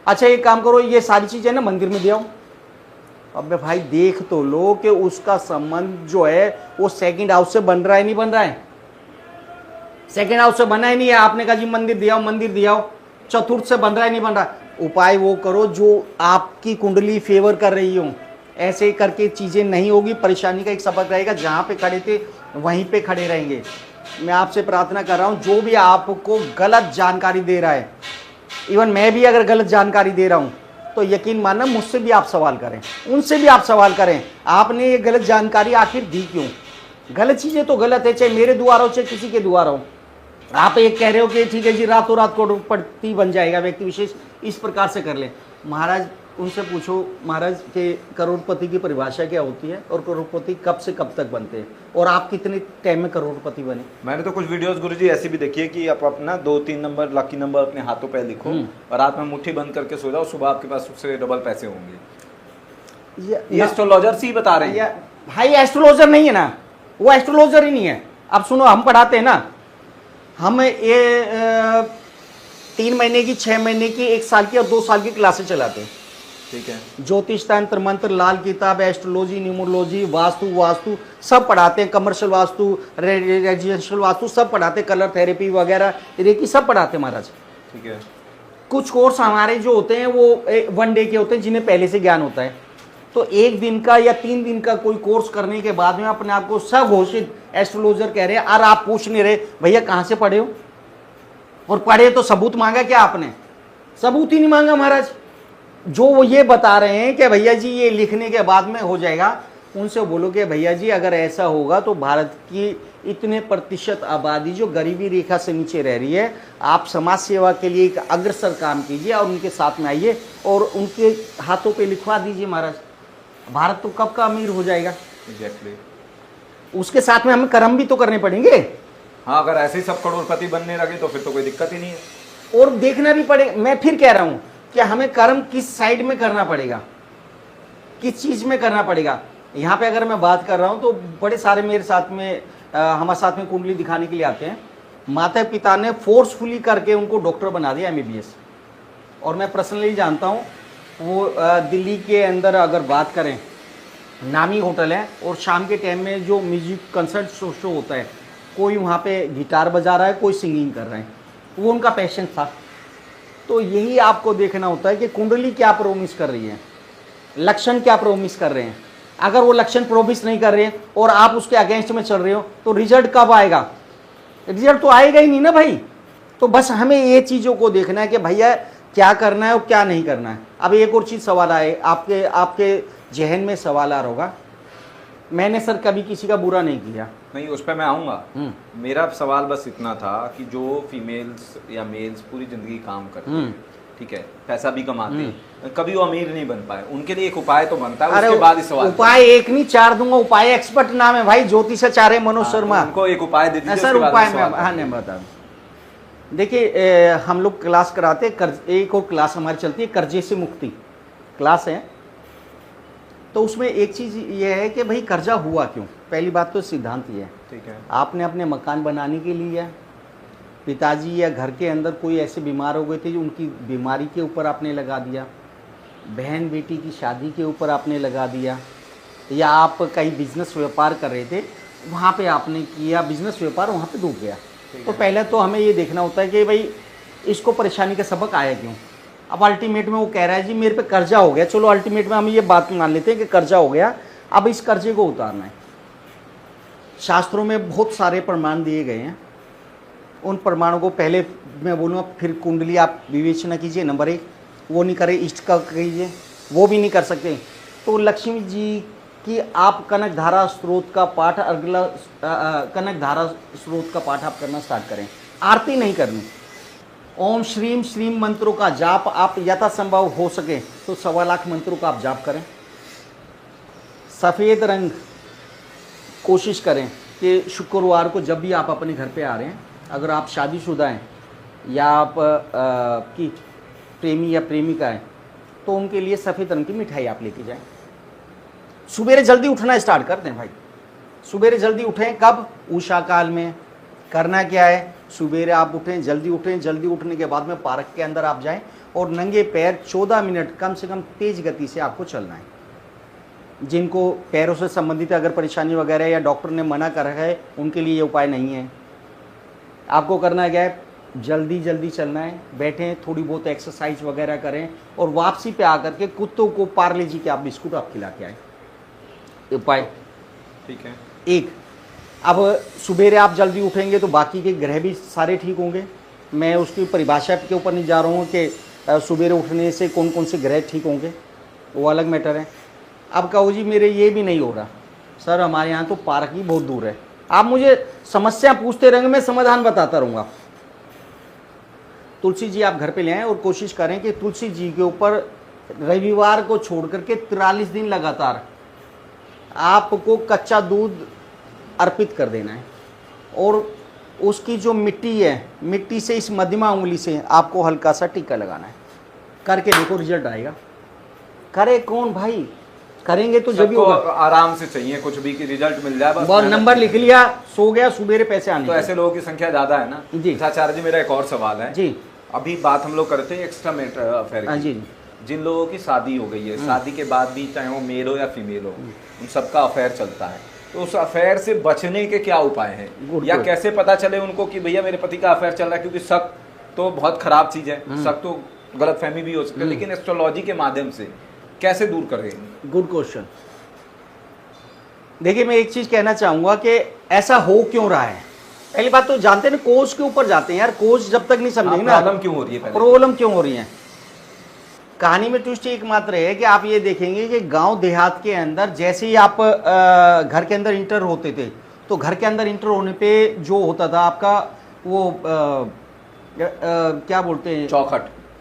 अच्छा एक काम करो, ये सारी चीज़ें ना मंदिर में दे आओ। अबे भाई देख तो लो कि उसका संबंध जो है वो सेकंड हाउस से बन रहा है, नहीं बन रहा है? सेकंड हाउस से बना ही नहीं है। आपने कहा जी मंदिर दिया हो, मंदिर दिया हो, चतुर्थ से बन रहा है, नहीं बन रहा। उपाय वो करो जो आपकी कुंडली फेवर कर रही हो। ऐसे करके चीज़ें नहीं होगी। परेशानी का एक सबक रहेगा, जहाँ पे खड़े थे वहीं पे खड़े रहेंगे। मैं आपसे प्रार्थना कर रहा हूँ, जो भी आपको गलत जानकारी दे रहा है, इवन मैं भी अगर गलत जानकारी दे रहा हूँ तो यकीन मानना मुझसे भी आप सवाल करें, उनसे भी आप सवाल करें, आपने ये गलत जानकारी आखिर दी क्यों? गलत चीज़ें तो गलत है, चाहे मेरे द्वारा हो चाहे किसी के द्वारा हो। आप एक कह रहे हो कि ठीक है जी रातों रात करोड़पति बन जाएगा व्यक्ति विशेष, इस प्रकार से कर ले। महाराज उनसे पूछो महाराज के करोड़पति की परिभाषा क्या होती है और करोड़पति कब से कब तक बनते हैं, और आप कितने टाइम में करोड़पति बने? मैंने तो कुछ वीडियोस गुरुजी ऐसी भी देखी है कि आप अपना 2-3 नंबर लकी नंबर अपने हाथों पे लिखो और रात में मुट्ठी बंद करके सो जाओ, सुबह आपके पास उससे डबल पैसे होंगे। ये एस्ट्रोलॉजर्स ही बता रहे हैं। भाई एस्ट्रोलॉजर नहीं है ना, वो एस्ट्रोलॉजर ही नहीं है। अब सुनो, हम पढ़ाते हैं ना, हम ये 3 महीने की, 6 महीने की, 1 साल की और 2 साल की क्लासेस चलाते हैं। ठीक है। ज्योतिष तंत्र मंत्र, लाल किताब, एस्ट्रोलॉजी, न्यूमरोलॉजी, वास्तु सब पढ़ाते हैं। कमर्शियल वास्तु, रेजिडेंशियल वास्तु सब पढ़ाते हैं। कलर थेरेपी वगैरह रेकी सब पढ़ाते हैं महाराज। ठीक है। कुछ कोर्स हमारे जो होते हैं वो 1 डे के होते हैं, जिन्हें पहले से ज्ञान होता है। तो 1 दिन का या 3 दिन का कोई कोर्स करने के बाद में अपने आप को सघोषित एस्ट्रोलॉजर कह रहे हैं, और आप पूछ नहीं रहे भैया कहाँ से पढ़े हो, और पढ़े तो सबूत मांगा क्या आपने? सबूत ही नहीं मांगा महाराज। जो वो ये बता रहे हैं कि भैया जी ये लिखने के बाद में हो जाएगा, उनसे बोलो कि भैया जी अगर ऐसा होगा तो भारत की इतने प्रतिशत आबादी जो गरीबी रेखा से नीचे रह रही है, आप समाज सेवा के लिए एक अग्रसर काम कीजिए और उनके साथ में आइए और उनके हाथों पे लिखवा दीजिए महाराज। भारत तो कब का अमीर हो जाएगा। एग्जैक्टली। उसके साथ में हमें कर्म भी तो करने पड़ेंगे। हाँ, अगर ऐसे ही सब करोड़पति बनने लगे तो फिर तो कोई दिक्कत ही नहीं है। और देखना भी पड़ेगा। मैं फिर कह रहा हूँ कि हमें कर्म किस साइड में करना पड़ेगा, किस चीज़ में करना पड़ेगा। यहाँ पे अगर मैं बात कर रहा हूँ तो बड़े सारे मेरे साथ में हमारे साथ में कुंडली दिखाने के लिए आते हैं। माता पिता ने फोर्सफुली करके उनको डॉक्टर बना दिया, MBBS। और मैं पर्सनली जानता हूँ, वो दिल्ली के अंदर अगर बात करें नामी होटल है, और शाम के टाइम में जो म्यूजिक कंसर्ट शो होता है, कोई वहाँ पे गिटार बजा रहा है, कोई सिंगिंग कर रहा है, वो उनका पैशन था। तो यही आपको देखना होता है कि कुंडली क्या प्रोमिस कर रही है, लक्षण क्या प्रोमिस कर रहे हैं। अगर वो लक्षण प्रोमिस नहीं कर रहे हैं और आप उसके अगेंस्ट में चल रहे हो तो रिजल्ट कब आएगा? रिजल्ट तो आएगा ही नहीं ना भाई। तो बस हमें ये चीज़ों को देखना है कि भैया क्या करना है और क्या नहीं करना है। अब एक और चीज़ सवाल आए, आपके जहन में सवाल आ रहा होगा, मैंने सर कभी किसी का बुरा नहीं किया। नहीं, उस पर मैं आऊँगा। मेरा सवाल बस इतना था कि जो फीमेल्स या मेल्स पूरी जिंदगी काम करते हैं, ठीक है, पैसा भी कमाते हैं, कभी वो अमीर नहीं बन पाए, उनके लिए एक उपाय तो बनता है। उसके बाद इस सवाल उपाय एक नहीं 4 दूंगा। उपाय एक्सपर्ट नाम है भाई, ज्योतिषाचार्य मनोज शर्मा। उनको एक उपाय दे दीजिए सर। उपाय में हाँ नहीं बता। देखिए हम लोग क्लास कराते हैं, एक और क्लास हमारी चलती है कर्जे से मुक्ति क्लास है। तो उसमें एक चीज़ ये है कि भाई कर्जा हुआ क्यों। पहली बात तो सिद्धांत ये है, ठीक है, आपने अपने मकान बनाने के लिए, पिताजी या घर के अंदर कोई ऐसे बीमार हो गए थे जो उनकी बीमारी के ऊपर आपने लगा दिया, बहन बेटी की शादी के ऊपर आपने लगा दिया, या आप कहीं बिजनेस व्यापार कर रहे थे वहाँ पे आपने किया बिजनेस व्यापार, वहाँ पे डूब गया। तो पहले तो हमें ये देखना होता है कि भाई इसको परेशानी का सबक आया क्यों। अब अल्टीमेट में वो कह रहा है जी मेरे पे कर्जा हो गया, चलो अल्टीमेट में हम ये बात मान लेते हैं कि कर्जा हो गया, अब इस कर्जे को उतारना है। शास्त्रों में बहुत सारे प्रमाण दिए गए हैं, उन प्रमाणों को पहले मैं बोलूँगा, फिर कुंडली आप विवेचना कीजिए। नंबर 1, वो नहीं करे, इष्ट का कीजिए, वो भी नहीं कर सकते। तो लक्ष्मी जी कि आप कनक धारा स्रोत का पाठ, अगला कनक धारा स्रोत का पाठ आप करना स्टार्ट करें। आरती नहीं करनी। ओम श्रीम श्रीम मंत्रों का जाप आप यथासंभव हो सके तो 1.25 लाख मंत्रों का आप जाप करें। सफ़ेद रंग कोशिश करें कि शुक्रवार को जब भी आप अपने घर पे आ रहे हैं, अगर आप शादीशुदा हैं या आप की प्रेमी या प्रेमिका है, तो उनके लिए सफ़ेद रंग की मिठाई आप लेके जाएं। सुबेरे जल्दी उठना स्टार्ट कर दें भाई। सुबेरे जल्दी उठें। कब? उषा काल में। करना क्या है? सुबेरे आप उठें, जल्दी उठें। जल्दी उठने के बाद में पार्क के अंदर आप जाएं और नंगे पैर 14 मिनट कम से कम तेज गति से आपको चलना है। जिनको पैरों से संबंधित अगर परेशानी वगैरह या डॉक्टर ने मना कर रखा है, उनके लिए ये उपाय नहीं है। आपको करना क्या है? जल्दी जल्दी चलना है, बैठें, थोड़ी बहुत एक्सरसाइज वगैरह करें और वापसी पे आकर के कुत्तों को पार्ले जी के आप बिस्कुट आप खिला के आए। उपाय ठीक है। एक, अब सुबेरे आप जल्दी उठेंगे तो बाकी के ग्रह भी सारे ठीक होंगे। मैं उसकी परिभाषा के ऊपर नहीं जा रहा हूँ कि सुबेरे उठने से कौन कौन से ग्रह ठीक होंगे, वो अलग मैटर है। अब कहो जी मेरे ये भी नहीं हो रहा सर, हमारे यहाँ तो पार्क ही बहुत दूर है। आप मुझे समस्या पूछते रहेंगे, मैं समाधान बताता रहूँगा। तुलसी जी आप घर पे ले आएँ और कोशिश करें कि तुलसी जी के ऊपर रविवार को छोड़ करके 43 दिन लगातार आपको कच्चा दूध अर्पित कर देना है और उसकी जो मिट्टी है, मिट्टी से इस मध्यमा उंगली से आपको हल्का सा टीका लगाना है। करके देखो, रिजल्ट आएगा। करे कौन भाई? करेंगे तो जब भी होगा। आराम से चाहिए, कुछ भी की रिजल्ट मिल जाए बस। बहुत नंबर लिख लिया, सो गया, सुबेरे पैसे आने। तो ऐसे लोगों की संख्या ज्यादा है ना जी। आचार्य जी, मेरा एक और सवाल है जी। अभी बात हम लोग करते हैं एक्स्ट्रा मैटर अफेयर की। जी। जिन लोगों की शादी हो गई है, शादी के बाद भी चाहे वो मेल हो या फीमेल हो, उन सबका अफेयर चलता है, तो उस अफेयर से बचने के क्या उपाय हैं? या कैसे पता चले उनको कि भैया मेरे पति का अफेयर चल रहा है? क्योंकि शक तो बहुत खराब चीज है, शक तो गलतफहमी भी हो सकती है, लेकिन एस्ट्रोलॉजी के माध्यम से कैसे दूर करेंगे? Good question. देखिए मैं एक चीज कहना चाहूंगा कि ऐसा हो क्यों रहा है। पहली बात तो जानते हैं ना, कोज के ऊपर जाते हैं यार। कोज जब तक नहीं समझेंगे ना, प्रॉब्लम क्यों हो रही है, प्रॉब्लम क्यों हो रही है। कहानी में ट्विस्ट एकमात्र है कि आप ये देखेंगे कि गांव देहात के अंदर जैसे ही आप घर के अंदर इंटर होते थे, तो घर के अंदर इंटर होने पे जो होता था आपका वो क्या बोलते हैं,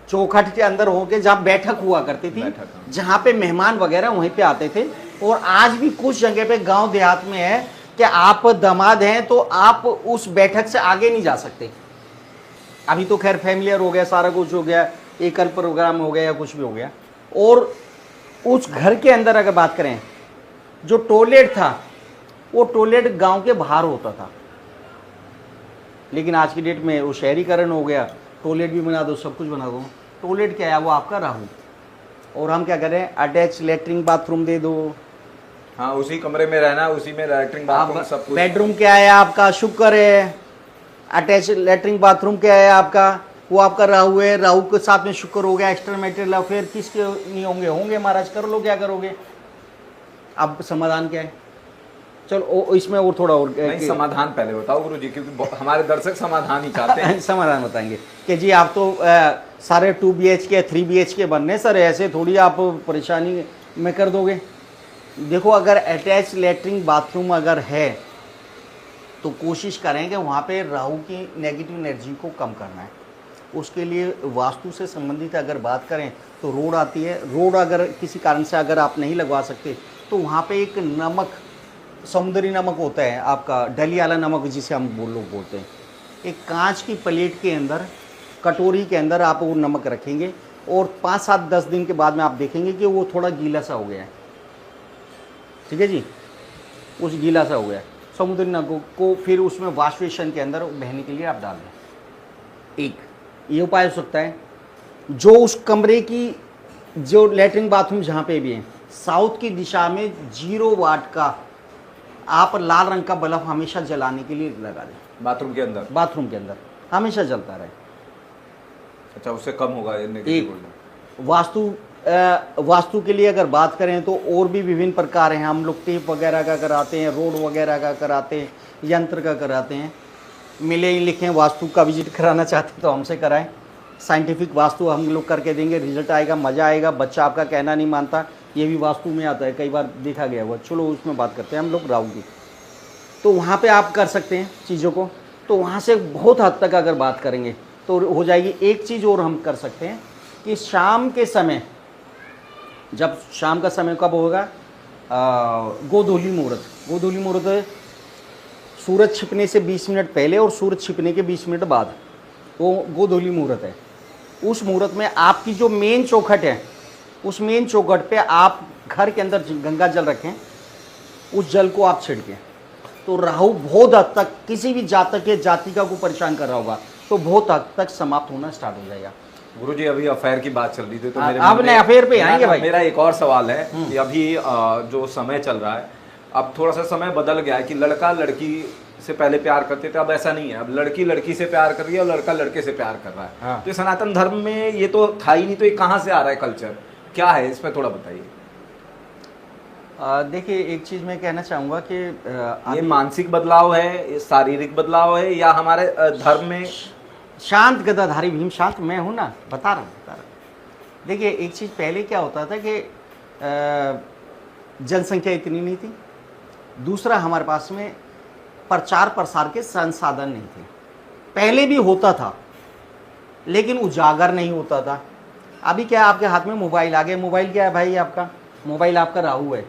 चौखट के अंदर होके जहाँ बैठक हुआ करती थी, जहाँ पे मेहमान वगैरह वहीं पे आते थे। और आज भी कुछ जगह पे गांव देहात में है कि आप दामाद हैं तो आप उस बैठक से आगे नहीं जा सकते। अभी तो खैर फैमिलियर हो गया, सारा कुछ हो गया, एकल प्रोग्राम हो गया या कुछ भी हो गया। और उस घर के अंदर अगर बात करें, जो टॉयलेट था वो टॉयलेट गांव के बाहर होता था, लेकिन आज की डेट में वो शहरीकरण हो गया, टॉयलेट भी बना दो, सब कुछ बना दो। टॉयलेट क्या है? वो आपका राहु। और हम क्या करें? अटैच लेटरिन बाथरूम दे दो। हाँ, उसी कमरे में रहना, उसी में लैट्रिन बाथरूम सब कुछ। बेडरूम क्या है आपका? शुक्र है। अटैच लेटरिन बाथरूम क्या है आपका? वो आपका राहु है। राहु के साथ में शुक्र हो गया। एक्स्ट्रा मैरिटल अफेयर किसके नहीं होंगे महाराज, कर लो, क्या करोगे? अब समाधान क्या है? चलो इसमें और थोड़ा और नहीं, समाधान पहले बताओ गुरु जी, क्योंकि हमारे दर्शक समाधान ही चाहते हैं। समाधान बताएंगे कि जी आप तो सारे 2 BHK 3 BHK बनने सर, ऐसे थोड़ी आप परेशानी में कर दोगे। देखो अगर अटैच लेटरिन बाथरूम अगर है तो कोशिश करें कि वहाँ पे राहु की नेगेटिव एनर्जी को कम करना है। उसके लिए वास्तु से संबंधित अगर बात करें तो रोड आती है। रोड अगर किसी कारण से अगर आप नहीं लगवा सकते तो वहाँ पे एक नमक, समुद्री नमक होता है आपका, डलियाला नमक जिसे हम लोग बोलते हैं, एक कांच की प्लेट के अंदर, कटोरी के अंदर आप वो नमक रखेंगे और 5, 7, 10 दिन के बाद में आप देखेंगे कि वो थोड़ा गीला सा हो गया है। ठीक है जी, उस गीला सा हो गया समुद्री नमक को फिर उसमें वॉश बेसिन के अंदर बहने के लिए आप डाल दें। एक ये उपाय हो सकता है। जो उस कमरे की जो लेटरिन बाथरूम जहाँ पे भी है, साउथ की दिशा में 0 वाट का आप लाल रंग का बल्ब हमेशा जलाने के लिए लगा दें। बाथरूम के अंदर? बाथरूम के अंदर हमेशा जलता रहे। अच्छा, उससे कम होगा एक वास्तु के लिए अगर बात करें तो और भी विभिन्न प्रकार हैं। हम लोग टेप वगैरह का कराते हैं, रोड वगैरह का कराते हैं, यंत्र का कराते हैं। मिले ही लिखें, वास्तु का विजिट कराना चाहते हैं तो हमसे कराएं। साइंटिफिक वास्तु हम लोग करके देंगे, रिजल्ट आएगा, मज़ा आएगा, बच्चा आपका कहना नहीं मानता, ये भी वास्तु में आता है, कई बार देखा गया हुआ। चलो उसमें बात करते हैं हम लोग राहु की। तो वहाँ पे आप कर सकते हैं चीज़ों को। तो वहाँ से बहुत हद तक अगर बात करेंगे तो हो जाएगी। एक चीज़ और हम कर सकते हैं कि शाम के समय, जब शाम का समय कब होगा, गोधूली मुहूर्त। गोधूली मुहूर्त सूरज छिपने से 20 मिनट पहले और सूरज छिपने के 20 मिनट बाद, वो गोधूली मुहूर्त है। उस मुहूर्त में आपकी जो मेन चौखट है, उस मेन चौखट पे आप घर के अंदर गंगा जल रखें, उस जल को आप छिड़कें। तो राहु बहुत हद तक किसी भी जातक या जातिका को परेशान कर रहा होगा तो बहुत हद तक समाप्त होना स्टार्ट हो जाएगा। गुरुजी अभी अफेयर की बात चल रही थी तो मेरे अब नए अफेयर पे आएंगे भाई। मेरा एक और सवाल है कि अभी जो समय चल रहा है, अब थोड़ा सा समय बदल गया है कि लड़का लड़की से पहले प्यार करते थे, अब ऐसा नहीं है। अब लड़की लड़की से प्यार कर रही है और लड़का लड़के से प्यार कर रहा है। हाँ। तो सनातन धर्म में ये तो था ही नहीं, तो ये कहाँ से आ रहा है कल्चर, क्या है इसमें थोड़ा बताइए। देखिए एक चीज़ मैं कहना चाहूँगा कि ये मानसिक बदलाव है, ये शारीरिक बदलाव है, या हमारे धर्म में। शांत गदाधारी भीम शांत, मैं हूँ ना, बता रहा हूँ। देखिए एक चीज़ पहले क्या होता था कि जनसंख्या इतनी नहीं थी, दूसरा हमारे पास में प्रचार प्रसार के संसाधन नहीं थे। पहले भी होता था लेकिन उजागर नहीं होता था। अभी क्या है, आपके हाथ में मोबाइल आ गए। मोबाइल क्या है भाई आपका? मोबाइल आपका राहु है,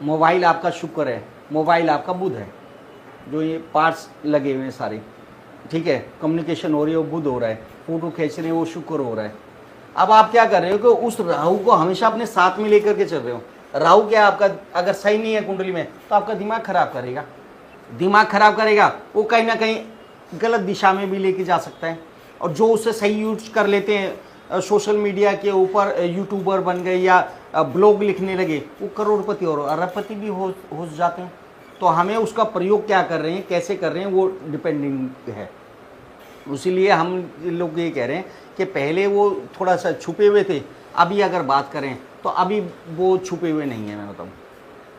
मोबाइल आपका शुक्र है, मोबाइल आपका बुध है। जो ये पार्ट्स लगे हुए हैं सारे, ठीक है, कम्युनिकेशन हो रही है वो बुध हो रहा है, फोटो खींच रहे हैं वो शुक्र हो रहा है। अब आप क्या कर रहे हो कि उस राहु को हमेशा अपने साथ में लेकर के चल रहे हो। राहु क्या आपका अगर सही नहीं है कुंडली में तो आपका दिमाग खराब करेगा, दिमाग खराब करेगा, वो कहीं ना कहीं गलत दिशा में भी लेके जा सकता है। और जो उसे सही यूज कर लेते हैं, सोशल मीडिया के ऊपर यूट्यूबर बन गए या ब्लॉग लिखने लगे, वो करोड़पति और अरबपति भी हो जाते हैं। तो हमें उसका प्रयोग क्या कर रहे हैं, कैसे कर रहे हैं, वो डिपेंडिंग है। इसीलिए हम लोग ये कह रहे हैं कि पहले वो थोड़ा सा छुपे हुए थे, अभी अगर बात करें तो अभी वो छुपे हुए नहीं है, मैं बताऊँ,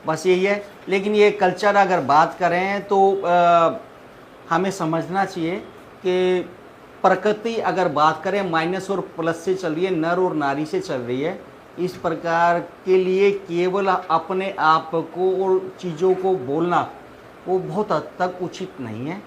बस यही है। लेकिन ये कल्चर अगर बात करें तो हमें समझना चाहिए कि प्रकृति अगर बात करें माइनस और प्लस से चल रही है, नर और नारी से चल रही है। इस प्रकार के लिए केवल अपने आप को और चीज़ों को बोलना वो बहुत हद तक उचित नहीं है।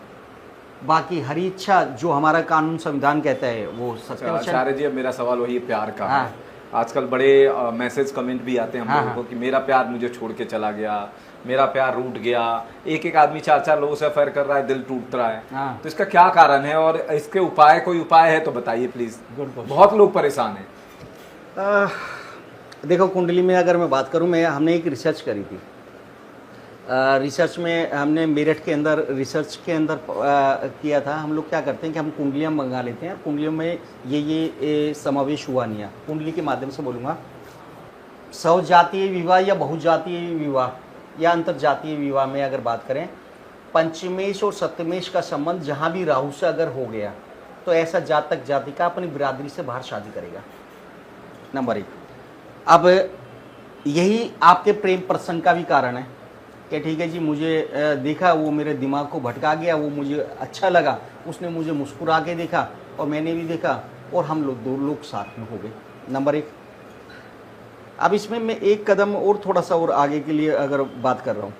बाकी हरी इच्छा जो हमारा कानून संविधान कहता है वो सत्य वचन। आचार्य जी अब मेरा सवाल वही प्यार का हाँ। है। आजकल बड़े मैसेज कमेंट भी आते हैं हम हाँ, लोगों को कि मेरा प्यार मुझे छोड़ के चला गया, मेरा प्यार रूठ गया। एक एक आदमी 4-4 लोगों से अफेयर कर रहा है, दिल टूट रहा है। हाँ। तो इसका क्या कारण है और इसके उपाय, कोई उपाय है तो बताइए प्लीज। बहुत लोग परेशान हैं। देखो कुंडली में अगर मैं बात करूं, हमने एक रिसर्च करी थी। रिसर्च में हमने मेरठ के अंदर रिसर्च के अंदर किया था। हम लोग क्या करते हैं कि हम कुंडलियाँ मंगा लेते हैं, कुंडलियों में ये समावेश हुआ नहीं है। कुंडली के माध्यम से बोलूँगा, सौजातीय विवाह या बहुजातीय विवाह या अंतरजातीय विवाह में अगर बात करें, पंचमेश और सप्तमेश का संबंध जहाँ भी राहु से अगर हो गया तो ऐसा जातक जातिका अपनी बिरादरी से बाहर शादी करेगा। नंबर 1। अब यही आपके प्रेम प्रसंग का भी कारण है कि ठीक है जी, मुझे देखा, वो मेरे दिमाग को भटका गया, वो मुझे अच्छा लगा, उसने मुझे मुस्कुरा के देखा और मैंने भी देखा और हम लोग 2 लोग साथ में हो गए। नंबर 1। अब इसमें मैं एक कदम और थोड़ा सा और आगे के लिए अगर बात कर रहा हूँ,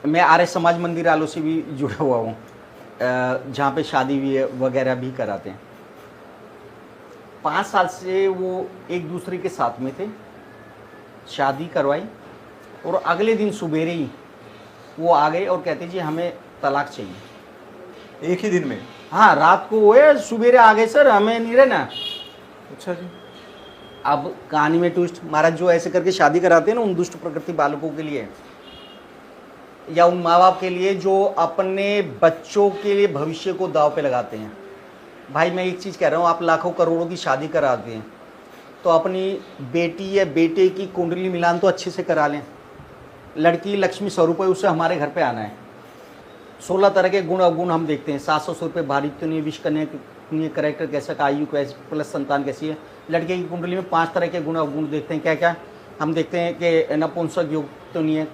मैं आर्य समाज मंदिर आलो से भी जुड़ा हुआ हूँ, जहाँ पे शादी भी वगैरह भी कराते हैं। 5 साल से वो एक दूसरे के साथ में थे, शादी करवाई और अगले दिन सुबेरे ही वो आ गए और कहते जी हमें तलाक चाहिए। एक ही दिन में? हाँ, रात को हुए, सुबेरे आ गए, सर हमें नहीं रहना। अच्छा जी। अब कहानी में ट्विस्ट, महाराज जो ऐसे करके शादी कराते हैं ना उन दुष्ट प्रकृति बालकों के लिए या उन माँ बाप के लिए जो अपने बच्चों के लिए भविष्य को दाव पे लगाते हैं। भाई मैं एक चीज़ कह रहा हूँ, आप लाखों करोड़ों की शादी कराते हैं तो अपनी बेटी या बेटे की कुंडली मिलान तो अच्छे से करा लें। लड़की लक्ष्मी स्वरूप है, उससे हमारे घर पे आना है। 16 तरह के गुण अवगुण हम देखते हैं। 700 रुपये भारी तो नहीं, विष कन्या करेक्टर कैसा का, आयु कैसे, प्लस संतान कैसी है। लड़के की कुंडली में 5 तरह के गुण अवगुण देखते हैं। क्या क्या हम देखते हैं कि नपुंसक योग तो नहीं है,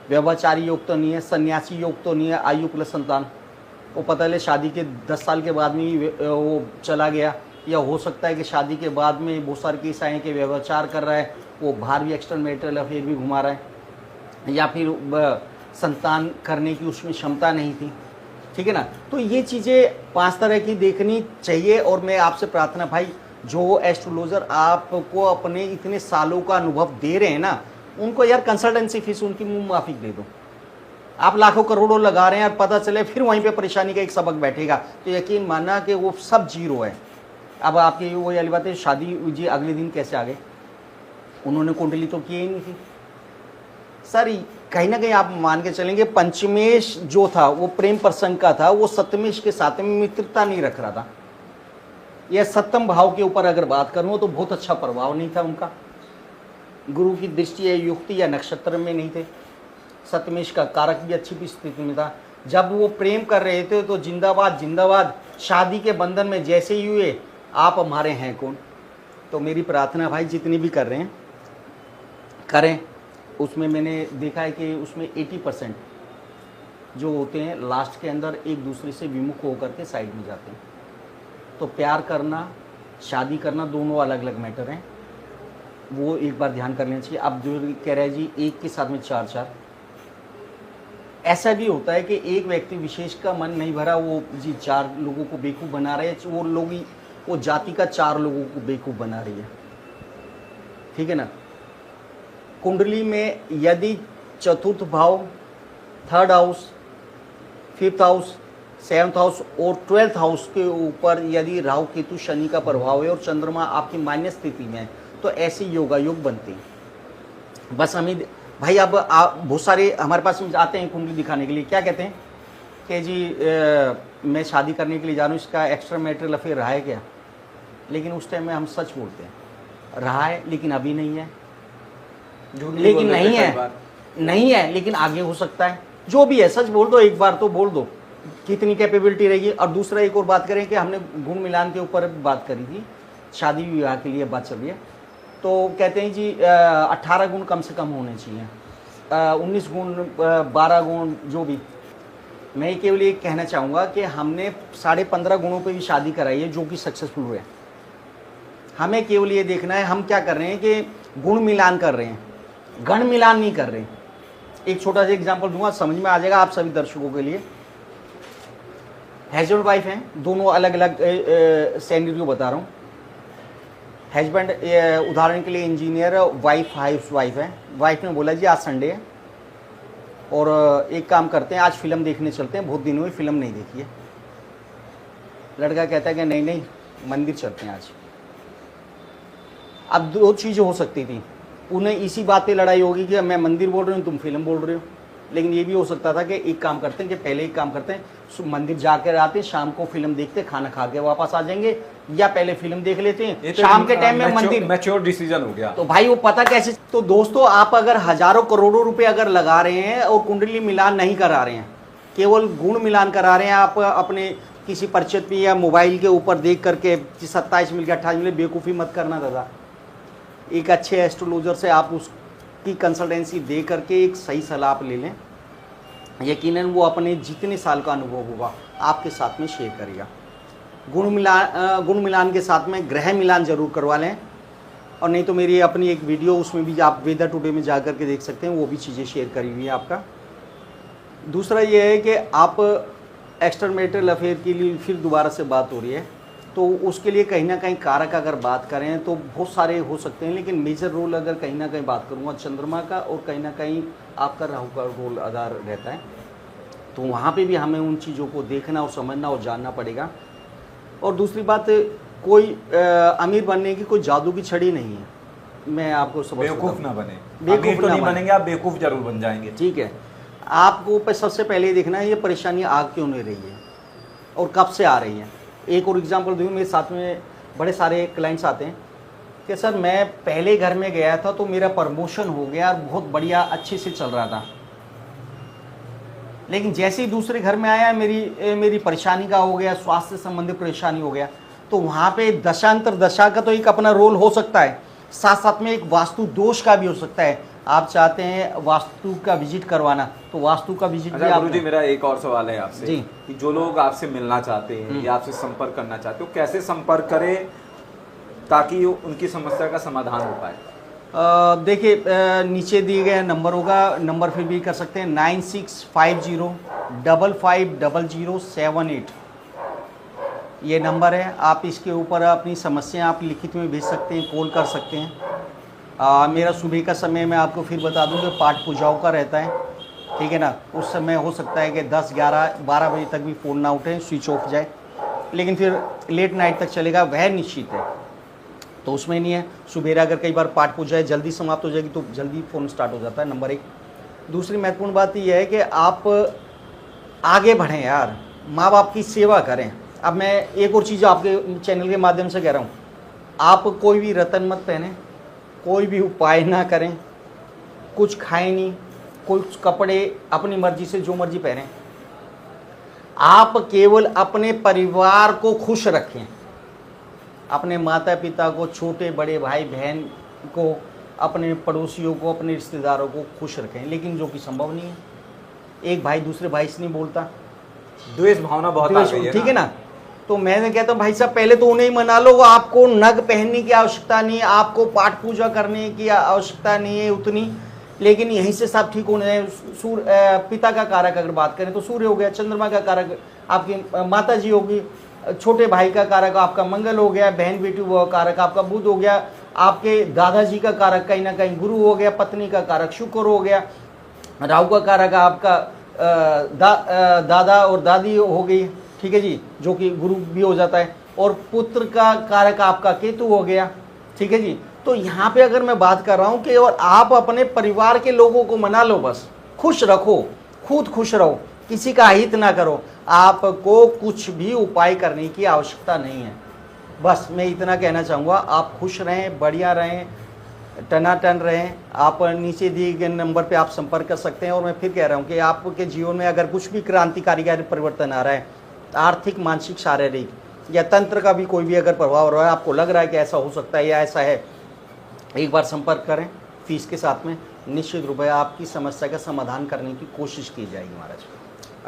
व्यभिचारी योग तो नहीं है, सन्यासी योग तो नहीं है, आयु प्लस संतान, वो पता चले शादी के 10 साल के बाद में ही वो चला गया, या हो सकता है कि शादी के बाद में बहुत सारे केस आए हैं कि व्यभिचार कर रहा है, वो बाहर भी एक्स्ट्रा मैरिटल अफेयर भी घुमा रहा है, या फिर संतान करने की उसमें क्षमता नहीं थी, ठीक है ना। तो ये चीज़ें 5 तरह की देखनी चाहिए। और मैं आपसे प्रार्थना भाई, जो एस्ट्रोलॉजर आपको अपने इतने सालों का अनुभव दे रहे हैं ना, उनको यार कंसल्टेंसी फीस उनकी मुंह माफिक दे दो। आप लाखों करोड़ों लगा रहे हैं और पता चले फिर वहीं पे परेशानी का एक सबक बैठेगा, तो यकीन मानना कि वो सब जीरो है। अब आपकी वो वाली बात है, शादी जी अगले दिन कैसे आ गए, उन्होंने कुंडली तो की ही नहीं थी सर। कहीं ना कहीं आप मान के चलेंगे पंचमेश जो था वो प्रेम प्रसंग का था, वो सप्तमेश के साथ में मित्रता नहीं रख रहा था। यह सप्तम भाव के ऊपर अगर बात करूं तो बहुत अच्छा प्रभाव नहीं था उनका, गुरु की दृष्टि या युक्ति या नक्षत्र में नहीं थे। सप्तमेश का कारक भी अच्छी भी स्थिति में था। जब वो प्रेम कर रहे थे तो जिंदाबाद जिंदाबाद, शादी के बंधन में जैसे ही हुए आप हमारे हैं कौन। तो मेरी प्रार्थना भाई, जितनी भी कर रहे हैं करें। उसमें मैंने देखा है कि उसमें 80% जो होते हैं लास्ट के अंदर एक दूसरे से विमुख होकर के साइड में जाते हैं। तो प्यार करना, शादी करना दोनों अलग अलग मैटर हैं, वो एक बार ध्यान कर लेना चाहिए। अब जो कह रहे हैं जी एक के साथ में 4-4, ऐसा भी होता है कि एक व्यक्ति विशेष का मन नहीं भरा, वो जी 4 लोगों को बेवकूफ़ बना रहे हैं, वो लोग ही वो जाति का 4 लोगों को बेवकूफ़ बना रही है, ठीक है ना। कुंडली में यदि चतुर्थ भाव, 3rd house, 5th house, 7th house और 12th हाउस के ऊपर यदि राहु केतु शनि का प्रभाव है और चंद्रमा आपकी मान्य स्थिति में है, तो ऐसी योगा योग बनते हैं। बस हमें भाई, अब आप बहुत सारे हमारे पास आते हैं कुंडली दिखाने के लिए, क्या कहते हैं कि जी मैं शादी करने के लिए जा रहा हूँ, इसका एक्स्ट्रा मैरिटल अफेयर रहा है क्या। लेकिन उस टाइम में हम सच बोलते हैं, रहा है लेकिन अभी नहीं है, लेकिन नहीं है लेकिन आगे हो सकता है। जो भी है सच बोल दो, एक बार तो बोल दो कितनी कैपेबिलिटी रहेगी। और दूसरा एक और बात करें कि हमने गुण मिलान के ऊपर बात करी थी, शादी विवाह के लिए बात चल रही है, तो कहते हैं जी 18 गुण कम से कम होने चाहिए, 19 गुण, 12 गुण, जो भी। मैं केवल ये कहना चाहूँगा कि हमने 15.5 गुणों पे भी शादी कराई है जो कि सक्सेसफुल हुए। हमें केवल ये देखना है हम क्या कर रहे हैं कि गुण मिलान कर रहे हैं, गण मिलान नहीं कर रहे हैं। एक छोटा सा एग्जांपल दूंगा, समझ में आ जाएगा आप सभी दर्शकों के लिए। हस्बैंड वाइफ हैं, दोनों अलग अलग सिनेरियो बता रहा हूँ। हस्बैंड उदाहरण के लिए इंजीनियर, वाइफ हाउस वाइफ है। वाइफ ने बोला जी आज संडे है और एक काम करते हैं आज फिल्म देखने चलते हैं, बहुत दिन हुए फिल्म नहीं देखी है। लड़का कहता है कि नहीं नहीं मंदिर चलते हैं आज। अब 2 चीज़ें हो सकती थी, उन्हें इसी बात पे लड़ाई होगी कि मैं मंदिर बोल रही हूँ तुम फिल्म बोल रहे हो। लेकिन ये भी हो सकता था कि एक काम करते हैं कि पहले एक काम करते हैं, मंदिर जाकर आते हैं, शाम को फिल्म देखते, खाना खा के वापस आ जाएंगे, या पहले फिल्म देख लेते हैं, शाम के टाइम में मंदिर। मैच्योर डिसीजन हो गया। तो भाई वो पता कैसे। तो दोस्तों आप अगर हजारों करोड़ों रुपए अगर लगा रहे हैं और कुंडली मिलान नहीं करा रहे हैं, केवल गुण मिलान करा रहे हैं, आप अपने किसी परिचित पे या मोबाइल के ऊपर देख करके 27 मिल गया 28 मिल, बेवकूफ़ी मत करना दादा। एक अच्छे एस्ट्रोलॉजर से आप उसकी कंसल्टेंसी दे करके एक सही सलाह आप ले लें, यकीनन वो अपने जितने साल का अनुभव होगा आपके साथ में शेयर करेगा। गुण मिलान के साथ में ग्रह मिलान जरूर करवा लें, और नहीं तो मेरी अपनी एक वीडियो उसमें भी आप वेदर टुडे में जा कर के देख सकते हैं, वो भी चीज़ें शेयर करी हुई है आपका। दूसरा ये है कि आप एक्स्ट्रा मैरिटल अफेयर के लिए फिर दोबारा से बात हो रही है, तो उसके लिए कहीं ना कहीं कारक अगर बात करें तो बहुत सारे हो सकते हैं, लेकिन मेजर रोल अगर कहीं ना कहीं बात करूँगा चंद्रमा का, और कहीं ना कहीं आपका राहु का रोल अदा रहता है। तो वहाँ पे भी हमें उन चीज़ों को देखना और समझना और जानना पड़ेगा। और दूसरी बात, कोई अमीर बनने की कोई जादू की छड़ी नहीं है। मैं आपको सब बेवकूफ़ ना बने, बेवकूफ़ तो नहीं बनेंगे आप, बेवकूफ़ जरूर बन जाएंगे। ठीक है, आपको सबसे पहले ये देखना है ये परेशानी आ क्यों नहीं रही है और कब से आ रही है। एक और एग्जांपल दूँ, मेरे साथ में बड़े सारे क्लाइंट्स आते हैं कि सर मैं पहले घर में गया था तो मेरा प्रमोशन हो गया और बहुत बढ़िया अच्छे से चल रहा था, लेकिन जैसे ही दूसरे घर में आया मेरी परेशानी का हो गया, स्वास्थ्य से संबंधित परेशानी हो गया। तो वहाँ पे दशांतर दशा का तो एक अपना रोल हो सकता है, साथ साथ में एक वास्तु दोष का भी हो सकता है। आप चाहते हैं वास्तु का विजिट करवाना, तो वास्तु का विजिट भी अच्छा आप गुरुजी, मेरा एक और सवाल है आपसे जी। कि जो लोग आपसे मिलना चाहते हैं या आपसे संपर्क करना चाहते हो, कैसे संपर्क करें ताकि उनकी समस्या का समाधान हो पाए? देखिए, नीचे दिए गए नंबर होगा, नंबर फिर भी कर सकते हैं 9650550078, ये नंबर है। आप इसके ऊपर अपनी समस्या आप लिखित में भेज सकते हैं, कॉल कर सकते हैं। मेरा सुबह का समय मैं आपको फिर बता दूं कि पाठ पूजाओं का रहता है, ठीक है ना। उस समय हो सकता है कि 10, 11, 12 बजे तक भी फ़ोन ना उठे, स्विच ऑफ जाए, लेकिन फिर लेट नाइट तक चलेगा, वह निश्चित है, तो उसमें नहीं है। सुबेरा अगर कई बार पाठ पूजा जल्दी समाप्त हो जाएगी तो जल्दी फ़ोन स्टार्ट हो जाता है, नंबर 1। दूसरी महत्वपूर्ण बात यह है कि आप आगे बढ़ें यार, माँ बाप की सेवा करें। अब मैं एक और चीज़ आपके चैनल के माध्यम से कह रहा हूँ, आप कोई भी रतन मत पहने, कोई भी उपाय ना करें, कुछ खाएं नहीं, कुछ कपड़े अपनी मर्जी से जो मर्जी पहनें। आप केवल अपने परिवार को खुश रखें, अपने माता पिता को, छोटे बड़े भाई बहन को, अपने पड़ोसियों को, अपने रिश्तेदारों को खुश रखें, लेकिन जो कि संभव नहीं है। एक भाई दूसरे भाई से नहीं बोलता, द्वेष भावना बहुत आ गई है, ठीक है ना। तो मैं कहता हूँ भाई साहब, पहले तो उन्हें ही मना लो, आपको नग पहनने की आवश्यकता नहीं है, आपको पाठ पूजा करने की आवश्यकता नहीं है उतनी, लेकिन यहीं से सब ठीक होने हैं। पिता का कारक अगर बात करें तो सूर्य हो गया, चंद्रमा का कारक आपकी माता जी होगी, छोटे भाई का कारक आपका मंगल हो गया, बहन बेटी वो कारक आपका बुध हो गया, आपके दादाजी का कारक कहीं ना कहीं गुरु हो गया, पत्नी का कारक शुक्र हो गया, राहु का कारक आपका दादा और दादी हो गई, ठीक है जी, जो कि गुरु भी हो जाता है, और पुत्र का कारक आपका केतु हो गया, ठीक है जी। तो यहाँ पे अगर मैं बात कर रहा हूँ कि और आप अपने परिवार के लोगों को मना लो, बस खुश रखो, खुद खुश रहो, किसी का हित ना करो, आपको कुछ भी उपाय करने की आवश्यकता नहीं है। बस मैं इतना कहना चाहूँगा, आप खुश रहें, बढ़िया रहें, टनाटन रहें। आप नीचे दिए गए नंबर पे आप संपर्क कर सकते हैं। और मैं फिर कह रहा हूँ कि आपके जीवन में अगर कुछ भी क्रांतिकारी परिवर्तन आ रहा है, आर्थिक, मानसिक, शारीरिक या तंत्र का भी कोई भी अगर प्रभाव हो रहा है, आपको लग रहा है कि ऐसा हो सकता है या ऐसा है, एक बार संपर्क करें फीस के साथ में, निश्चित रूप से आपकी समस्या का समाधान करने की कोशिश की जाएगी महाराज।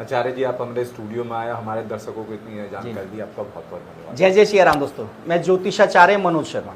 आचार्य जी, आप हमारे स्टूडियो में आए, हमारे दर्शकों को इतनी जानकारी दी, आपका बहुत बहुत धन्यवाद। जय जय श्री राम दोस्तों, मैं ज्योतिषाचार्य मनोज शर्मा।